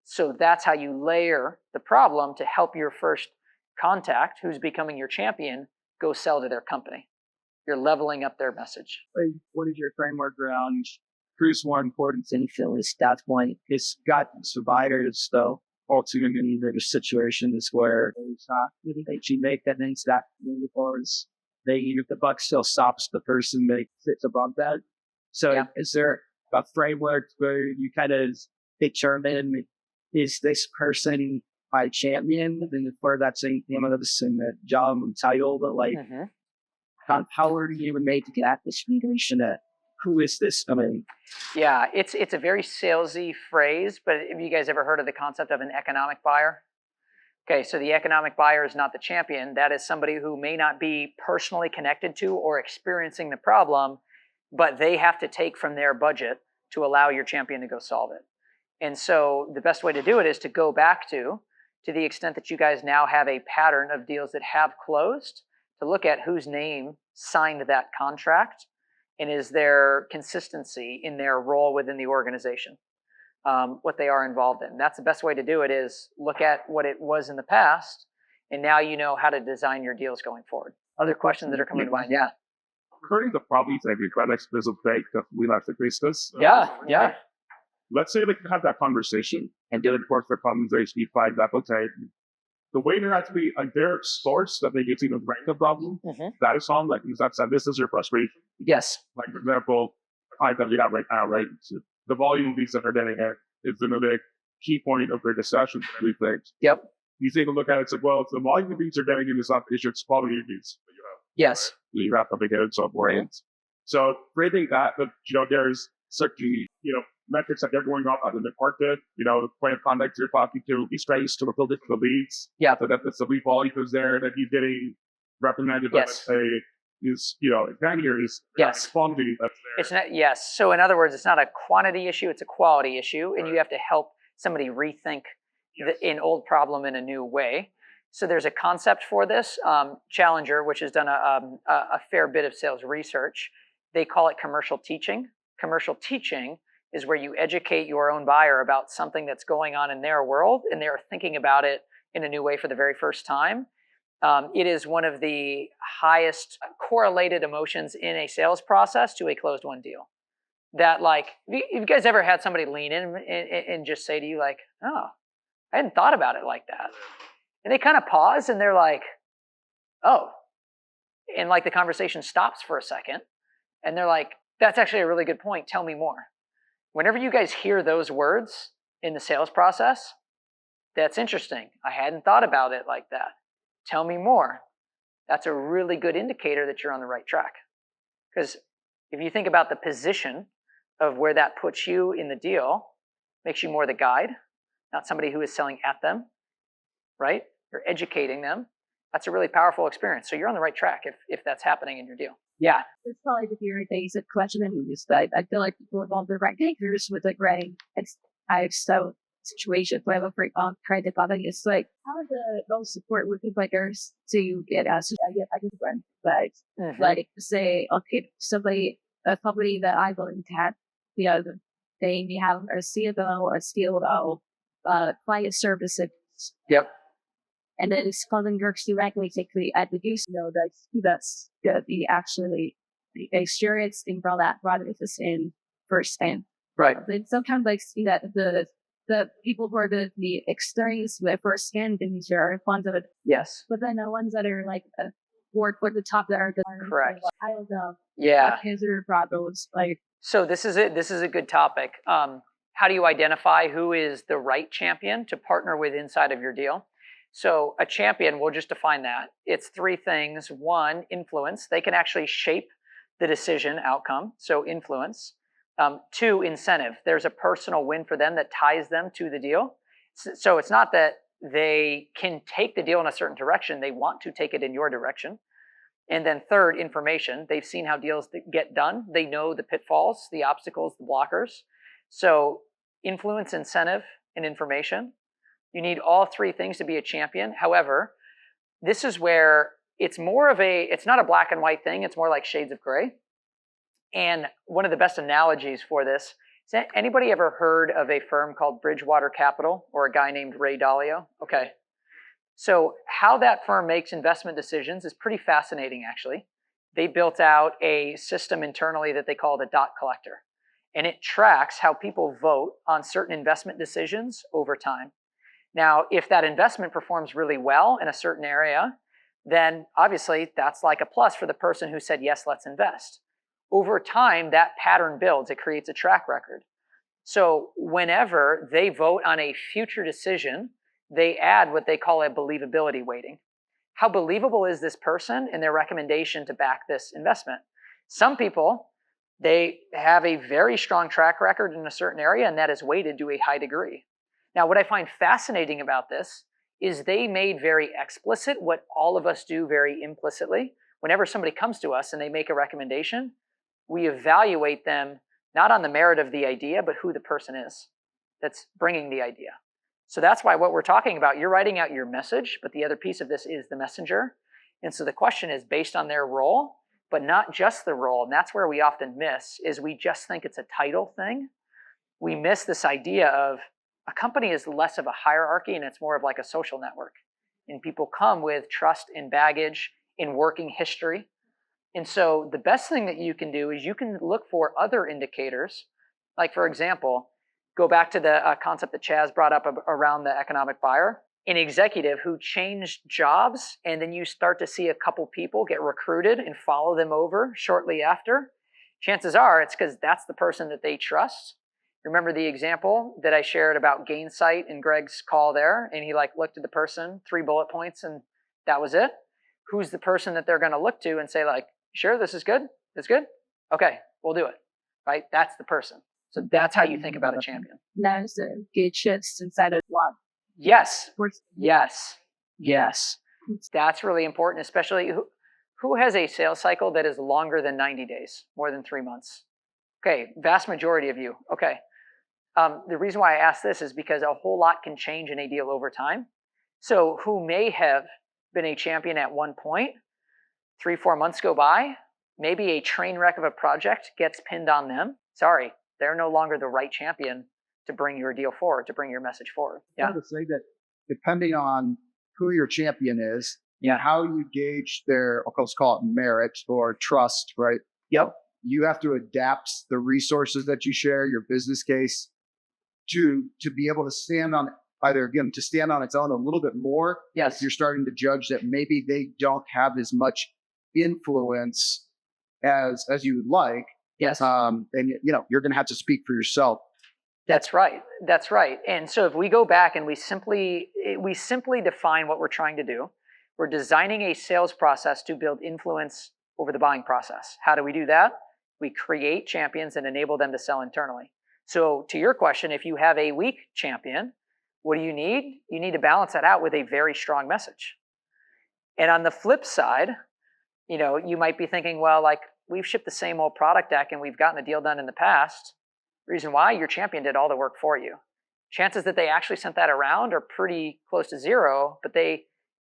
So that's how you layer the problem to help your first contact, who's becoming your champion, go sell to their company. You're leveling up their message. What is your framework around who's more important than Phyllis? That point is got providers though. Ultimately, the situation is where it's not really that you make that into that because if the buck still stops the person that sits above that. So yeah. Is there a framework where you kind of determine is this person my champion? And for that's in the job title, but like how are you even made to get this situation? Who is this? I mean, yeah, it's a very salesy phrase, but have you guys ever heard of the concept of an economic buyer? Okay, so the economic buyer is not the champion. That is somebody who may not be personally connected to or experiencing the problem, but they have to take from their budget to allow your champion to go solve it. And so the best way to do it is to go back to the extent that you guys now have a pattern of deals that have closed, to look at whose name signed that contract and is there consistency in their role within the organization, what they are involved in. That's the best way to do it is look at what it was in the past, and now you know how to design your deals going forward. Other questions that are coming to mind? Yeah. Regarding the problems that we try to expose fake that we like to face this. Yeah. Let's say they can have that conversation and get it towards the conversation. You find that, okay, the way they're actually, like their source that they get to even rank the problem, that is on, like, this is your frustration. Yes. Like, for example, I that we got right now, right? So the volume of these that are getting here is a big key point of their discussion and everything. Yep. You take a look at it and say, well, if the volume of these are getting in, it's not the issue, it's quality of these that you have. Yes. Right? You have to make it and so forth. So, rating that, there's certainly, metrics that they're going off as a department, the point of contact you're talking to, these trays to build it to the leads. Yeah. So that the lead volume is there, that he's getting recommended by, let's say, examiners. Yes. Quantity that's there. It's not, yes. So in other words, it's not a quantity issue, it's a quality issue, and you have to help somebody rethink an old problem in a new way. So there's a concept for this. Challenger, which has done a fair bit of sales research, they call it commercial teaching. Commercial teaching is where you educate your own buyer about something that's going on in their world, and they're thinking about it in a new way for the very first time. It is one of the highest correlated emotions in a sales process to a closed won deal. That like, have you guys ever had somebody lean in and just say to you like, oh, I hadn't thought about it like that. And they kind of pause and they're like, oh, and like the conversation stops for a second and they're like, that's actually a really good point. Tell me more. Whenever you guys hear those words in the sales process, that's interesting. I hadn't thought about it like that. Tell me more. That's a really good indicator that you're on the right track. Because if you think about the position of where that puts you in the deal, makes you more the guide, not somebody who is selling at them, right? You're educating them. That's a really powerful experience. So you're on the right track if that's happening in your deal. Yeah. It's probably the very basic question and just I feel like people involve the right thinkers with like writing. I've so situations where I'm trying to thought it's like how is the most support with people like ours to get us I get run but like say okay somebody a company that I believe had they may have a CFO or a COO client services. Yep. And then it's calling works directly take the advocacy that's gonna be actually experienced in from that rather than just in firsthand. Right. But sometimes like see that the people who are the experience with firsthand things are ones of it. Yes. But then the ones that are like board for the top that are correct. I don't know. Yeah. Cancer problems like. So this is it. This is a good topic. How do you identify who is the right champion to partner with inside of your deal? So a champion, we'll just define that. It's three things. One, influence. They can actually shape the decision outcome. So influence. Two, incentive. There's a personal win for them that ties them to the deal. So it's not that they can take the deal in a certain direction. They want to take it in your direction. And then third, information. They've seen how deals get done. They know the pitfalls, the obstacles, the blockers. So influence, incentive, and information. You need all three things to be a champion. However, this is where it's not a black and white thing. It's more like shades of gray. And one of the best analogies for this, has anybody ever heard of a firm called Bridgewater Capital or a guy named Ray Dalio? Okay. So how that firm makes investment decisions is pretty fascinating, actually. They built out a system internally that they call the dot collector. And it tracks how people vote on certain investment decisions over time. Now, if that investment performs really well in a certain area, then obviously that's like a plus for the person who said, yes, let's invest. Over time, that pattern builds. It creates a track record. So whenever they vote on a future decision, they add what they call a believability weighting. How believable is this person in their recommendation to back this investment? Some people, they have a very strong track record in a certain area, and that is weighted to a high degree. Now, what I find fascinating about this is they made very explicit what all of us do very implicitly. Whenever somebody comes to us and they make a recommendation, we evaluate them not on the merit of the idea, but who the person is that's bringing the idea. So that's why what we're talking about, you're writing out your message, but the other piece of this is the messenger. And so the question is based on their role, but not just the role. And that's where we often miss, is we just think it's a title thing. We miss this idea of a company is less of a hierarchy and it's more of like a social network. And people come with trust and baggage in working history. And so the best thing that you can do is you can look for other indicators. Like, for example, go back to the concept that Chaz brought up around the economic buyer. An executive who changed jobs, and then you start to see a couple people get recruited and follow them over shortly after, chances are it's because that's the person that they trust. Remember the example that I shared about Gainsight and Greg's call there? And he looked at the person, 3 bullet points, and that was it. Who's the person that they're going to look to and say sure, this is good? This good? Okay, we'll do it, right? That's the person. So that's how you think about a champion. Now it's a good shifts inside of one. Yes. Yes. That's really important, especially who has a sales cycle that is longer than 90 days, more than 3 months? Okay, vast majority of you. Okay. The reason why I ask this is because a whole lot can change in a deal over time. So who may have been a champion at one point, 3-4 months go by, maybe a train wreck of a project gets pinned on them. Sorry, they're no longer the right champion to bring your deal forward, to bring your message forward. Yeah. I would say that depending on who your champion is, Yeah. how you gauge their, let's call it merit or trust, right? Yep. You have to adapt the resources that you share, your business case, to be able to stand on its own a little bit more. Yes. If you're starting to judge that maybe they don't have as much influence as you would like. Yes. And you're going to have to speak for yourself. That's right. That's right. And so if we go back and we simply define what we're trying to do, we're designing a sales process to build influence over the buying process. How do we do that? We create champions and enable them to sell internally. So to your question, if you have a weak champion, what do you need? You need to balance that out with a very strong message. And on the flip side, you might be thinking, well, like, we've shipped the same old product deck and we've gotten a deal done in the past. Reason why? Your champion did all the work for you. Chances that they actually sent that around are pretty close to zero, but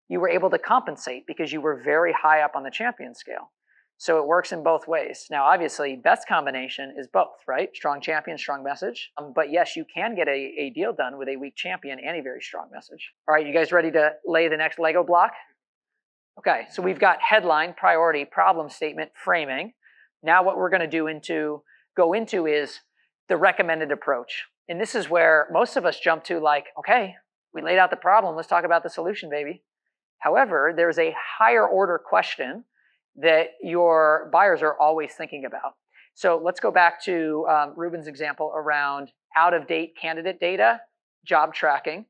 you were able to compensate because you were very high up on the champion scale. So it works in both ways. Now, obviously, best combination is both, right? Strong champion, strong message. But yes, you can get a deal done with a weak champion and a very strong message. All right, you guys ready to lay the next Lego block? Okay, so we've got headline, priority, problem statement, framing. Now what we're going to go into is the recommended approach. And this is where most of us jump to, like, okay, we laid out the problem, let's talk about the solution, baby. However, there's a higher order question that your buyers are always thinking about. So let's go back to Ruben's example around out-of-date candidate data, job tracking.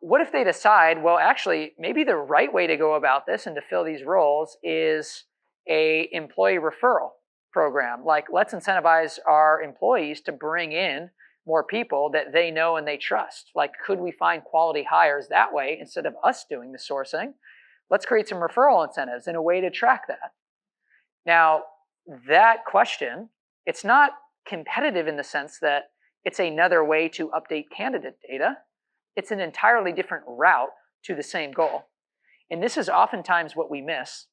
What if they decide, well, actually, maybe the right way to go about this and to fill these roles is a employee referral program? Like, let's incentivize our employees to bring in more people that they know and they trust. Like, could we find quality hires that way instead of us doing the sourcing? Let's create some referral incentives and a way to track that. Now, that question, it's not competitive in the sense that it's another way to update candidate data. It's an entirely different route to the same goal. And this is oftentimes what we miss,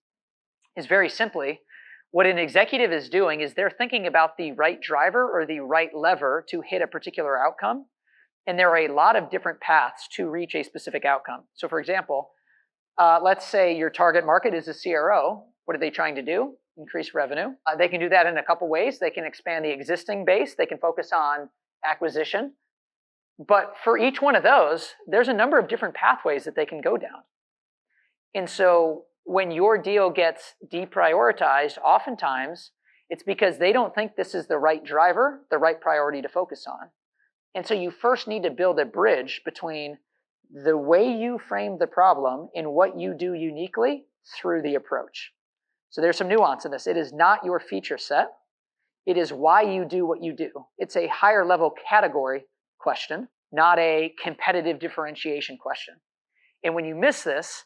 is very simply, what an executive is doing is they're thinking about the right driver or the right lever to hit a particular outcome. And there are a lot of different paths to reach a specific outcome. So for example, let's say your target market is a CRO. What are they trying to do? Increase revenue. They can do that in a couple ways. They can expand the existing base. They can focus on acquisition. But for each one of those, there's a number of different pathways that they can go down. And so when your deal gets deprioritized, oftentimes it's because they don't think this is the right driver, the right priority to focus on. And so you first need to build a bridge between the way you frame the problem and what you do uniquely through the approach. So there's some nuance in this. It is not your feature set. It is why you do what you do. It's a higher level category question, not a competitive differentiation question. And when you miss this,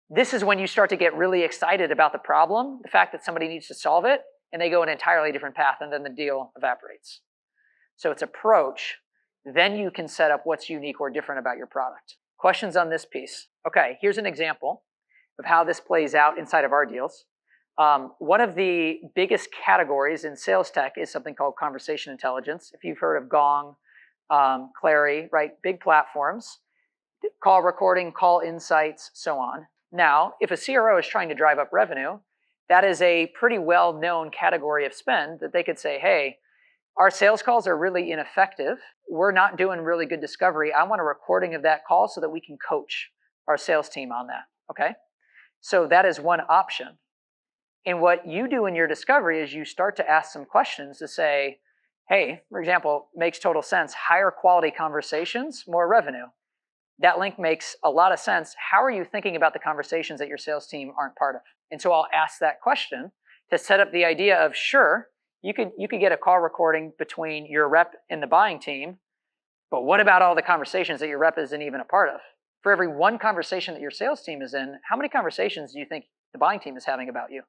this is when you start to get really excited about the problem, the fact that somebody needs to solve it, and they go an entirely different path, and then the deal evaporates. So it's approach. Then you can set up what's unique or different about your product. Questions on this piece? Okay, here's an example of how this plays out inside of our deals. One of the biggest categories in sales tech is something called conversation intelligence. If you've heard of Gong, Clary, right? Big platforms, call recording, call insights, so on. Now, if a CRO is trying to drive up revenue, that is a pretty well-known category of spend that they could say, hey, our sales calls are really ineffective. We're not doing really good discovery. I want a recording of that call so that we can coach our sales team on that, okay? So that is one option. And what you do in your discovery is you start to ask some questions to say, hey, for example, makes total sense, higher quality conversations, more revenue. That link makes a lot of sense. How are you thinking about the conversations that your sales team aren't part of? And so I'll ask that question to set up the idea of, sure, you could get a call recording between your rep and the buying team, but what about all the conversations that your rep isn't even a part of? For every one conversation that your sales team is in, how many conversations do you think the buying team is having about you?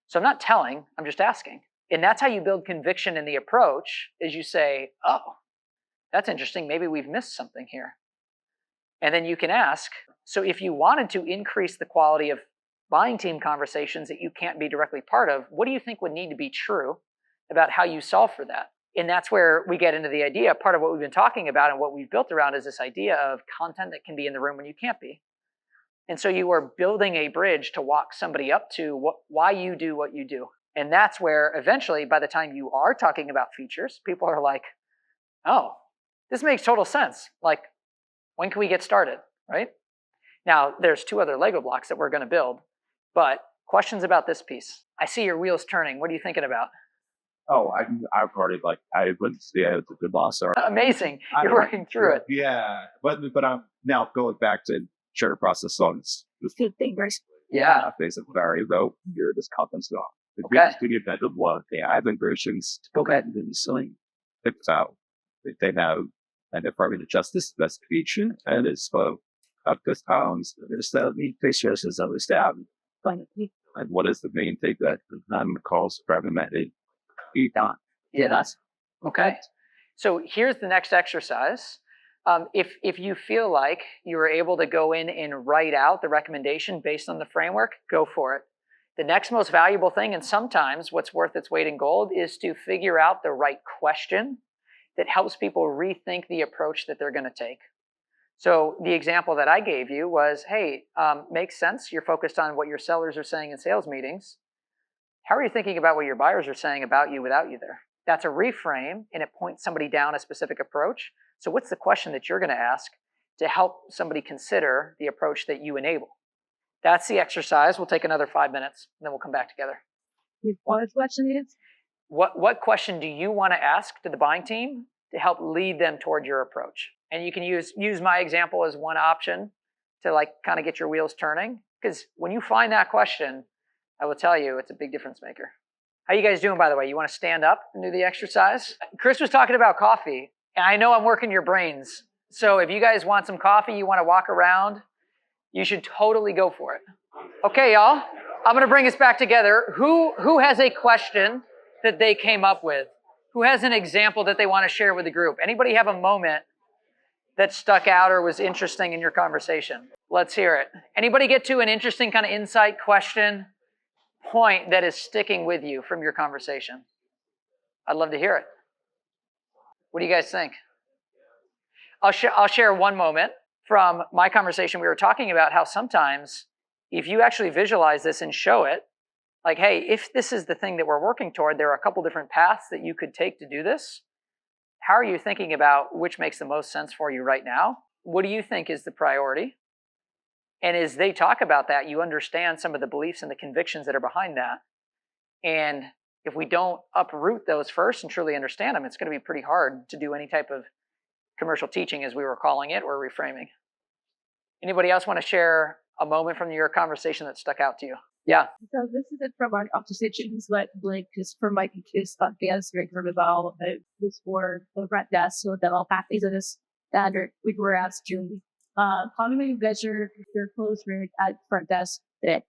So I'm not telling, I'm just asking. And that's how you build conviction in the approach, is you say, oh, that's interesting, maybe we've missed something here. And then you can ask, so if you wanted to increase the quality of buying team conversations that you can't be directly part of, what do you think would need to be true about how you solve for that? And that's where we get into the idea. Part of what we've been talking about and what we've built around is this idea of content that can be in the room when you can't be. And so you are building a bridge to walk somebody up to why you do what you do. And that's where eventually, by the time you are talking about features, people are like, oh, this makes total sense. Like, when can we get started, right? Now, there's 2 other Lego blocks that we're going to build, but questions about this piece. I see your wheels turning. What are you thinking about? Oh, I've already I wouldn't say it's a good boss. Or Amazing. You're working through it. Yeah, but I'm now going back to share process on this Good fingers. Yeah. basic very though. You're this conference stuff. Okay. To get better one, I've been versions to go back and then selling it's out. They now and they're probably adjust this specification and it's up this pounds. There's the need pictures as other staff. And what is the main thing that calls problematic? Yes. Okay. So here's the next exercise. If you feel like you were able to go in and write out the recommendation based on the framework, go for it. The next most valuable thing, and sometimes what's worth its weight in gold, is to figure out the right question that helps people rethink the approach that they're going to take. So the example that I gave you was, hey, makes sense. You're focused on what your sellers are saying in sales meetings. How are you thinking about what your buyers are saying about you without you there? That's a reframe, and it points somebody down a specific approach. So what's the question that you're going to ask to help somebody consider the approach that you enable? That's the exercise. We'll take another 5 minutes, and then we'll come back together. What question is? What question do you want to ask to the buying team to help lead them toward your approach? And you can use my example as one option to kind of get your wheels turning. Because when you find that question, I will tell you, it's a big difference maker. How you guys doing, by the way? You want to stand up and do the exercise? Chris was talking about coffee, and I know I'm working your brains. So if you guys want some coffee, you want to walk around, you should totally go for it. Okay, y'all. I'm going to bring us back together. Who has a question that they came up with? Who has an example that they want to share with the group? Anybody have a moment that stuck out or was interesting in your conversation? Let's hear it. Anybody get to an interesting kind of insight, question, point that is sticking with you from your conversation? I'd love to hear it. What do you guys think? I'll share one moment from my conversation. We were talking about how sometimes if you actually visualize this and show it, like, hey, if this is the thing that we're working toward, there are a couple different paths that you could take to do this. How are you thinking about which makes the most sense for you right now? What do you think is the priority? And as they talk about that, you understand some of the beliefs and the convictions that are behind that. And if we don't uproot those first and truly understand them, it's going to be pretty hard to do any type of commercial teaching, as we were calling it, or reframing. Anybody else want to share a moment from your conversation that stuck out to you? Yeah. So this is it from our conversations, but like just for my kids on dance director about this for the front desk, so that all factories of this standard we were asked to how do you measure their close rate at front desk today?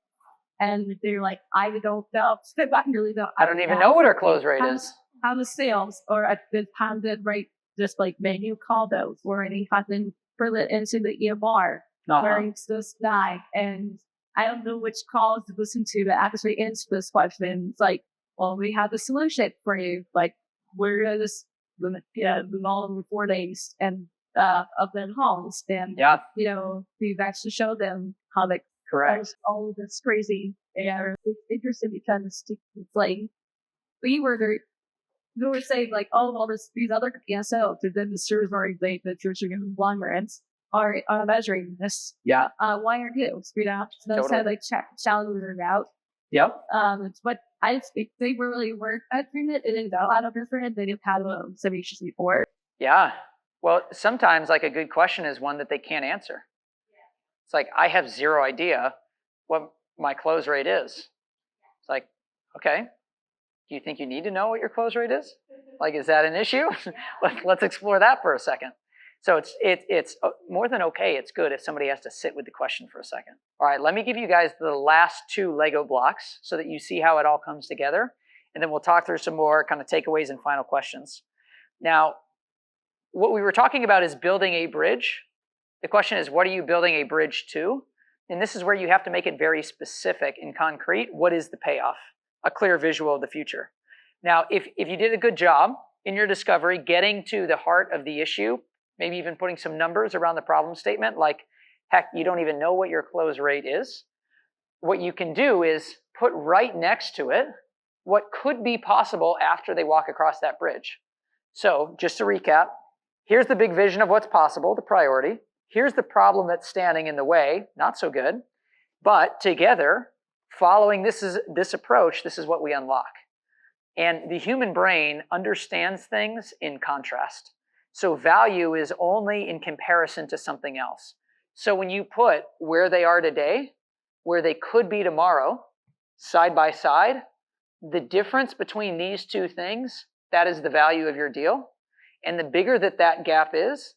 And they're like, I don't know. I really don't. I don't even know what our close rate is. How the sales or at the time that right just like menu call those or any content for it into the EMR where it's this guy and I don't know which calls to listen to that actually answer this question. It's like, well, we have the solution for you. Like, we're this, all over 4 days and of their homes. And, we've actually showed them how they correct all of this crazy. And it's interesting because it's like, we were saying like, oh, well, these other ESOs, and then the servers are like the church conglomerates are measuring this. Yeah. Why aren't you? So Totally. like challenging it out. Yep. But I think they really weren't doing it. It didn't go out of different. They didn't have some issues before. Yeah. Well, sometimes like a good question is one that they can't answer. It's like, I have zero idea what my close rate is. It's like, okay, do you think you need to know what your close rate is? Like, is that an issue? Let's explore that for a second. So it's more than okay. It's good if somebody has to sit with the question for a second. All right, let me give you guys the last 2 Lego blocks so that you see how it all comes together. And then we'll talk through some more kind of takeaways and final questions. Now, what we were talking about is building a bridge. The question is, what are you building a bridge to? And this is where you have to make it very specific and concrete. What is the payoff? A clear visual of the future. Now, if you did a good job in your discovery, getting to the heart of the issue, maybe even putting some numbers around the problem statement, like Heck, you don't even know what your close rate is. What you can do is put right next to it what could be possible after they walk across that bridge. So just to recap, here's the big vision of what's possible, the priority. Here's the problem that's standing in the way, not so good. But together, following this approach, this is what we unlock. And the human brain understands things in contrast. So value is only in comparison to something else. So when you put where they are today, where they could be tomorrow, side by side, the difference between these two things, that is the value of your deal. And the bigger that gap is,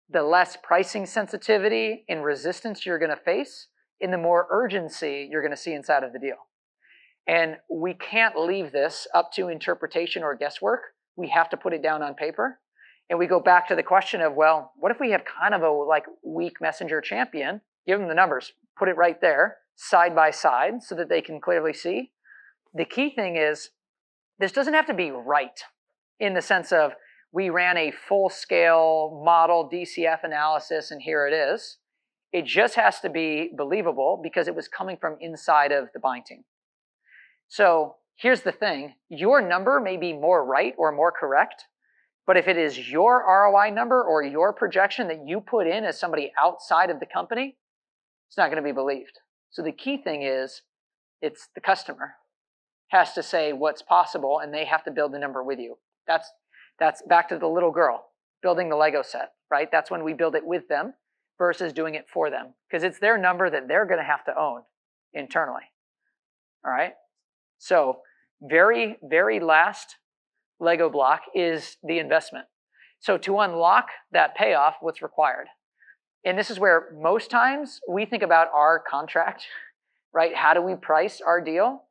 the less pricing sensitivity and resistance you're going to face, and the more urgency you're going to see inside of the deal. And we can't leave this up to interpretation or guesswork. We have to put it down on paper. And we go back to the question of, well, what if we have kind of a weak messenger champion? Give them the numbers, put it right there, side by side, so that they can clearly see. The key thing is, this doesn't have to be right in the sense of we ran a full-scale model DCF analysis and here it is. It just has to be believable because it was coming from inside of the buying team. So here's the thing. Your number may be more right or more correct, but if it is your ROI number or your projection that you put in as somebody outside of the company, it's not going to be believed. So the key thing is, it's the customer has to say what's possible, and they have to build the number with you. That's back to the little girl building the Lego set, right? That's when we build it with them versus doing it for them, because it's their number that they're going to have to own internally. All right. So very, very last Lego block is the investment. So to unlock that payoff, what's required? And this is where most times we think about our contract, right? How do we price our deal?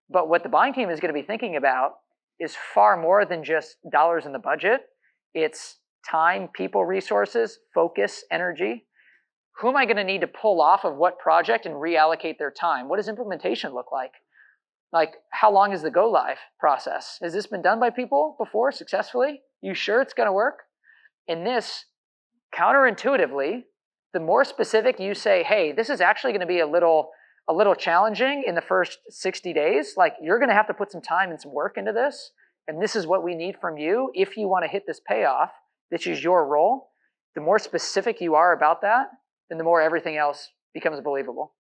But what the buying team is going to be thinking about is far more than just dollars in the budget. It's time, people, resources, focus, energy. Who am I going to need to pull off of what project and reallocate their time? What does implementation look like? Like, how long is the go live process? Has this been done by people before successfully? You sure it's going to work? In this, counterintuitively, the more specific you say, hey, this is actually going to be a little challenging in the first 60 days. Like, you're going to have to put some time and some work into this. And this is what we need from you. If you want to hit this payoff, this is your role. The more specific you are about that, then the more everything else becomes believable.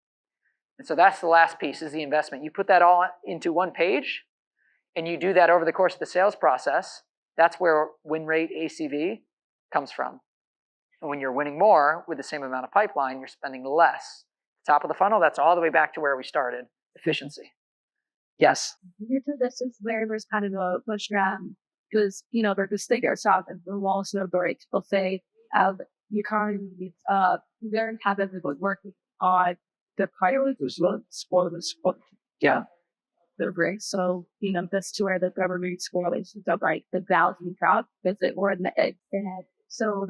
And so that's the last piece, is the investment. You put that all into one page and you do that over the course of the sales process. That's where win rate ACV comes from. And when you're winning more with the same amount of pipeline, you're spending less. Top of the funnel, that's all the way back to where we started, efficiency. Yes. So this is where there's kind of a push around because, there's this thing ourselves and we're also great. People say, you can't, learn how to working on the priorities for the sport. Yeah. They're great. So, that's to where the government score is the value crowd visit or in the head. So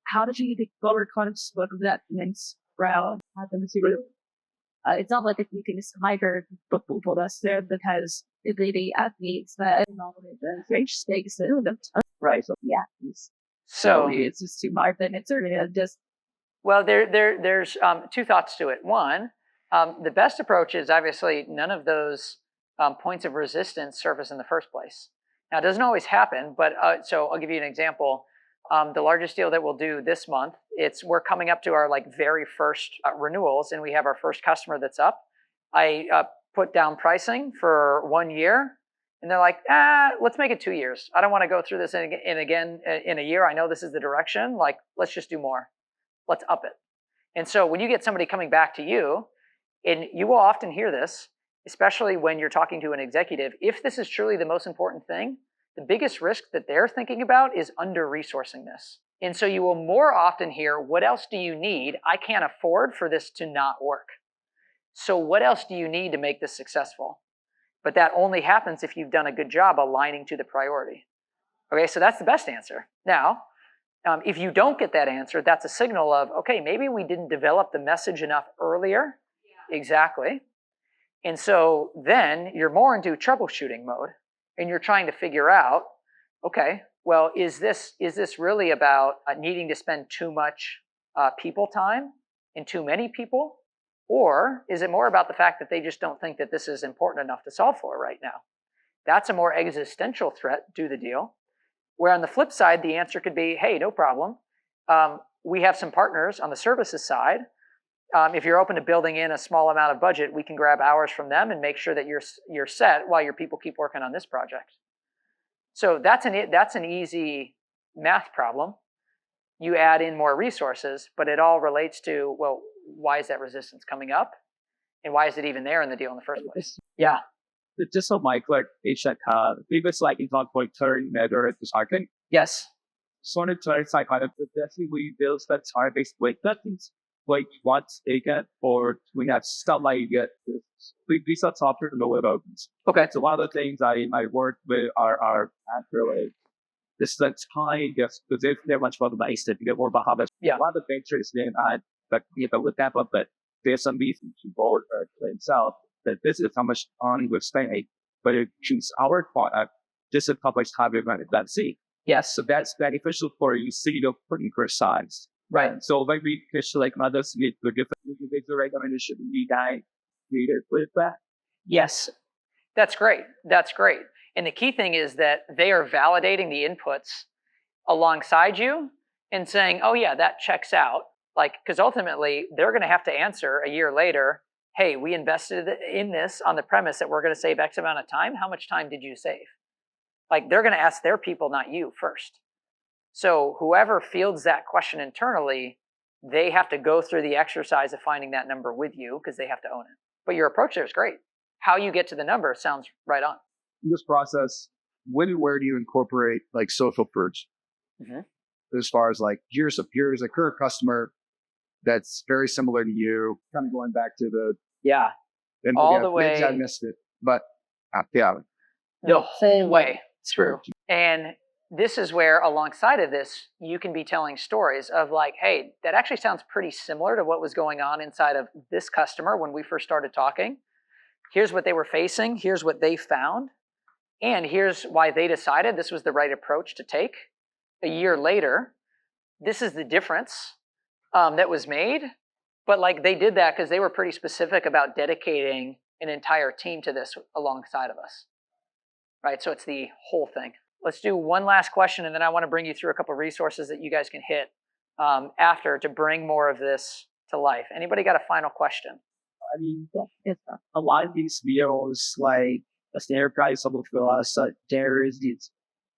how did you overcome what that means? Well, it's not like if you can just hire people that's there because if they athletes that the French stakes right. So yeah. So it's just too much and it's certainly just well there's two thoughts to it. One, the best approach is obviously none of those points of resistance surface in the first place. Now it doesn't always happen, but so I'll give you an example. The largest deal that we'll do this month, we're coming up to our very first renewals, and we have our first customer that's up. I put down pricing for 1 year, and they're like, let's make it 2 years. I don't want to go through this again in a year. I know this is the direction. Let's just do more. Let's up it. And so when you get somebody coming back to you, and you will often hear this, especially when you're talking to an executive, if this is truly the most important thing, the biggest risk that they're thinking about is under-resourcing this. And so you will more often hear, what else do you need? I can't afford for this to not work. So what else do you need to make this successful? But that only happens if you've done a good job aligning to the priority. Okay, so that's the best answer. Now, if you don't get that answer, that's a signal of, okay, maybe we didn't develop the message enough earlier. Yeah. Exactly. And so then you're more into troubleshooting mode. And you're trying to figure out, okay, well, is this really about needing to spend too much people time? in too many people? Or is it more about the fact that they just don't think that this is important enough to solve for right now? That's a more existential threat, do the deal. Where on the flip side, the answer could be, hey, no problem. We have some partners on the services side. If you're open to building in a small amount of budget, we can grab hours from them and make sure that you're set while your people keep working on this project. So that's an easy math problem. You add in more resources, but it all relates to, well, why is that resistance coming up? And why is it even there in the deal in the first place? Yeah. Just so my clarification, previous like in 1.30 meter at the target. Yes. So on the third side, definitely we build that target with that things like what they get, or we have stuff like these are software lower opens. Okay. So one of the things I work with are actually this is kind of because they're much more based to get more about how Yeah. one of the features then but with that, but there's some reason to board itself that this is how much on with stay, but it choose our product. This is how much time we're going to let's see. Yes. So that's beneficial for you see the increase size. Right. So when we fish like others, the recommendation we guide created with that. Yes. That's great. That's great. And the key thing is that they are validating the inputs alongside you and saying, oh yeah, that checks out. Like, because ultimately they're going to have to answer a year later, hey, we invested in this on the premise that we're going to save X amount of time. How much time did you save? Like, they're going to ask their people, not you, first. So whoever fields that question internally, they have to go through the exercise of finding that number with you because they have to own it. But your approach there is great. How you get to the number sounds right on. In this process, when and where do you incorporate like social proofs? As far as like here's a current customer that's very similar to you, kind of going back to the and all again, the way. maybe I missed it, but yeah, The whole way through. And this is where, alongside of this, you can be telling stories of like, hey, that actually sounds pretty similar to what was going on inside of this customer when we first started talking. Here's what they were facing. Here's what they found. And here's why they decided this was the right approach to take. A year later, this is the difference that was made. But like they did that because they were pretty specific about dedicating an entire team to this alongside of us. Right? So it's the whole thing. Let's do one last question, and then I want to bring you through a couple of resources that you guys can hit after to bring more of this to life. Anybody got a final question? I mean, a lot of these deals, like as the enterprise level for us, there is these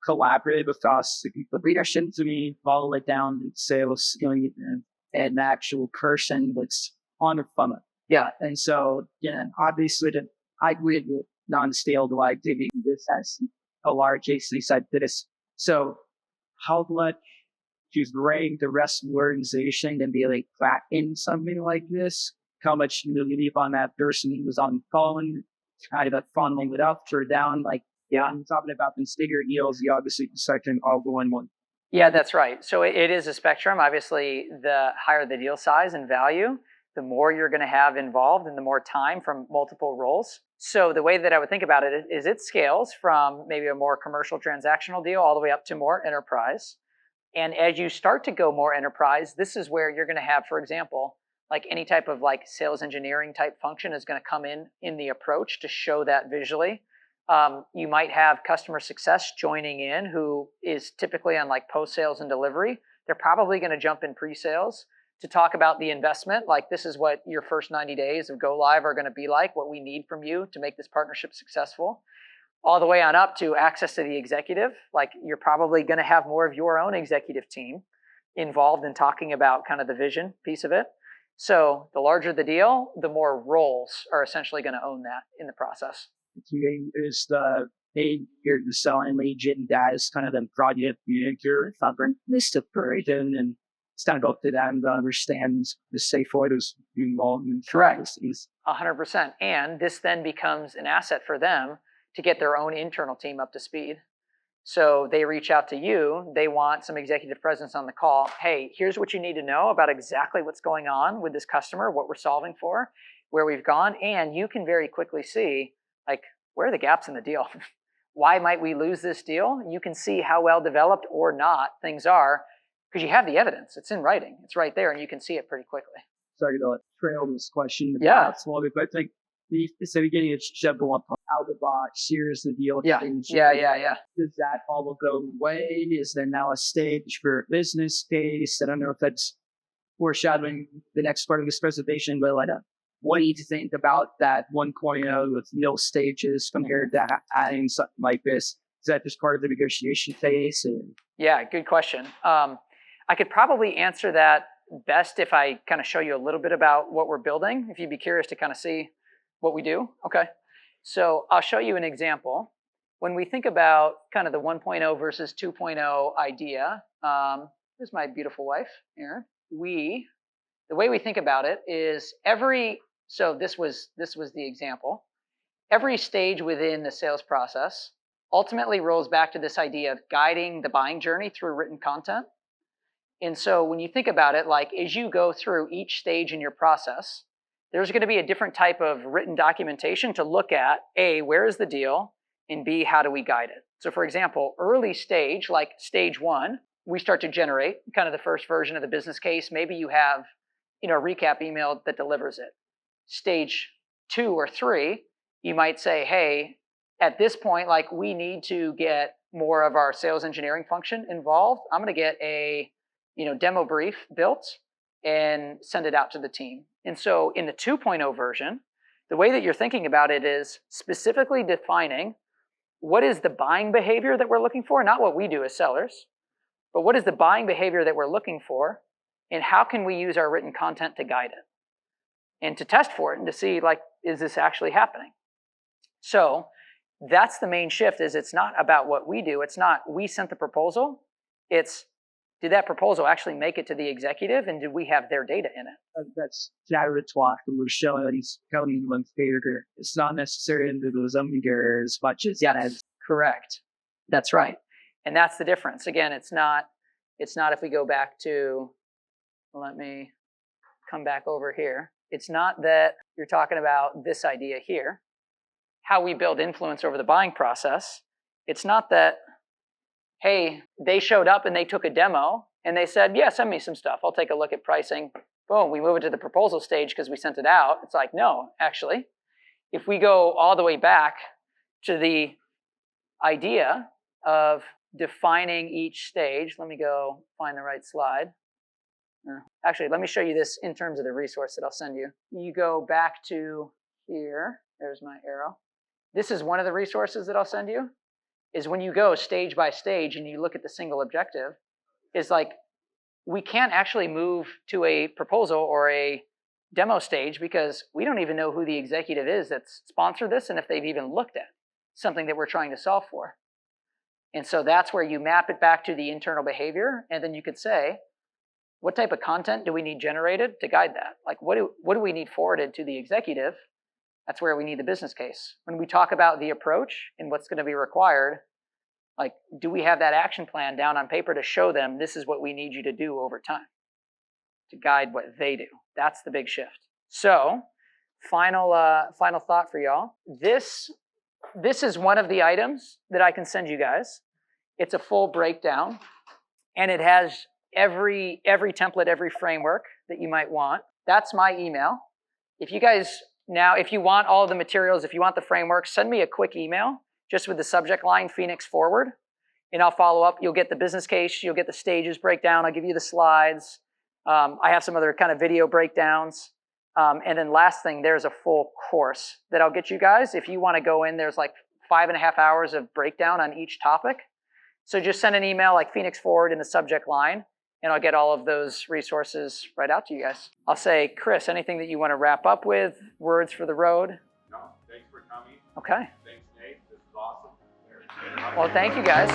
collaborative with us. The leadership to me follow it down to sales, an actual person that's on the funnel. Yeah. And so, obviously, I would non-scale to like this has a large AC side to this. So, how much to bring the rest of the organization and be like back in something like this? How much you leave on that person who was on the phone, kind of funneling it up or down? Like, I'm talking about these bigger deals, the obviously second all go in one. Yeah, that's right. So it is a spectrum. Obviously, the higher the deal size and value, the more you're going to have involved and the more time from multiple roles. So the way that I would think about it is it scales from maybe a more commercial transactional deal all the way up to more enterprise. And as you start to go more enterprise, this is where you're going to have, for example, like any type of like sales engineering type function is going to come in the approach to show that visually. You might have customer success joining in who is typically on like post-sales and delivery. They're probably going to jump in pre-sales to talk about the investment. Like this is what your first 90 days of go live are going to be like, what we need from you to make this partnership successful. All the way on up to access to the executive. Like you're probably going to have more of your own executive team involved in talking about kind of the vision piece of it. So the larger the deal, the more roles are essentially going to own that in the process. Is the you're the selling agent that is kind of the project manager, list of person, and it's kind of up to them to understand the safe orders involved in correct 100%. And this then becomes an asset for them to get their own internal team up to speed. So they reach out to you, they want some executive presence on the call. Hey, here's what you need to know about exactly what's going on with this customer, what we're solving for, where we've gone. And you can very quickly see, like, where are the gaps in the deal? Why might we lose this deal? You can see how well developed or not things are because you have the evidence. It's in writing. It's right there, and you can see it pretty quickly. sorry to trail this question. Yeah. A little bit, but I think instead of getting a simple up out of the box, here's the deal. Yeah. Does that all go away? Is there now a stage for a business case? I don't know if that's foreshadowing the next part of this presentation, but like, what do you think about that 1.0 with no stages compared to adding something like this? Is that just part of the negotiation phase? Yeah, good question. I could probably answer that best if I kind of show you a little bit about what we're building, if you'd be curious to kind of see what we do. Okay. So I'll show you an example. When we think about kind of the 1.0 versus 2.0 idea, here's my beautiful wife, Erin. The way we think about it is so this was the example. Every stage within the sales process ultimately rolls back to this idea of guiding the buying journey through written content. And so when you think about it, like as you go through each stage in your process, there's going to be a different type of written documentation to look at. A, where is the deal? And B, how do we guide it? So for example, early stage, like stage 1, we start to generate kind of the first version of the business case. Maybe you have, a recap email that delivers it. Stage 2 or 3, you might say, hey, at this point, like we need to get more of our sales engineering function involved. I'm going to get a, demo brief built and send it out to the team. And so in the 2.0 version, the way that you're thinking about it is specifically defining what is the buying behavior that we're looking for, not what we do as sellers, but what is the buying behavior that we're looking for, and how can we use our written content to guide it and to test for it and to see, like, is this actually happening? So that's the main shift. Is it's not about what we do. It's not we sent the proposal. It's did that proposal actually make it to the executive, and did we have their data in it? That's Jared's walk that we're showing that he's counting one figure. It's not necessarily into those as much as yes, correct. That's right. And that's the difference. Again, it's not if we go back to, let me come back over here. It's not that you're talking about this idea here, how we build influence over the buying process. It's not that, hey, they showed up and they took a demo and they said, yeah, send me some stuff. I'll take a look at pricing. Boom, we move it to the proposal stage because we sent it out. It's like, no, actually, if we go all the way back to the idea of defining each stage, let me go find the right slide. Actually, let me show you this in terms of the resource that I'll send you. You go back to here. There's my arrow. This is one of the resources that I'll send you. Is when you go stage by stage and you look at the single objective, is like we can't actually move to a proposal or a demo stage because we don't even know who the executive is that's sponsored this and if they've even looked at something that we're trying to solve for. And so that's where you map it back to the internal behavior, and then you could say, what type of content do we need generated to guide that? Like what do we need forwarded to the executive? That's where we need the business case. When we talk about the approach and what's going to be required, like, do we have that action plan down on paper to show them this is what we need you to do over time to guide what they do? That's the big shift. So, final thought for y'all. This is one of the items that I can send you guys. It's a full breakdown, and it has every template, every framework that you might want. That's my email. If you guys now, if you want all the materials, if you want the framework, send me a quick email just with the subject line, Phoenix Forward, and I'll follow up. You'll get the business case, you'll get the stages breakdown, I'll give you the slides. I have some other kind of video breakdowns. And then last thing, there's a full course that I'll get you guys. If you want to go in, there's like 5.5 hours of breakdown on each topic. So just send an email like Phoenix Forward in the subject line, and I'll get all of those resources right out to you guys. I'll say, Chris, anything that you want to wrap up with? Words for the road? No, thanks for coming. Okay. Thanks, Nate. This is awesome. Well, thank you guys.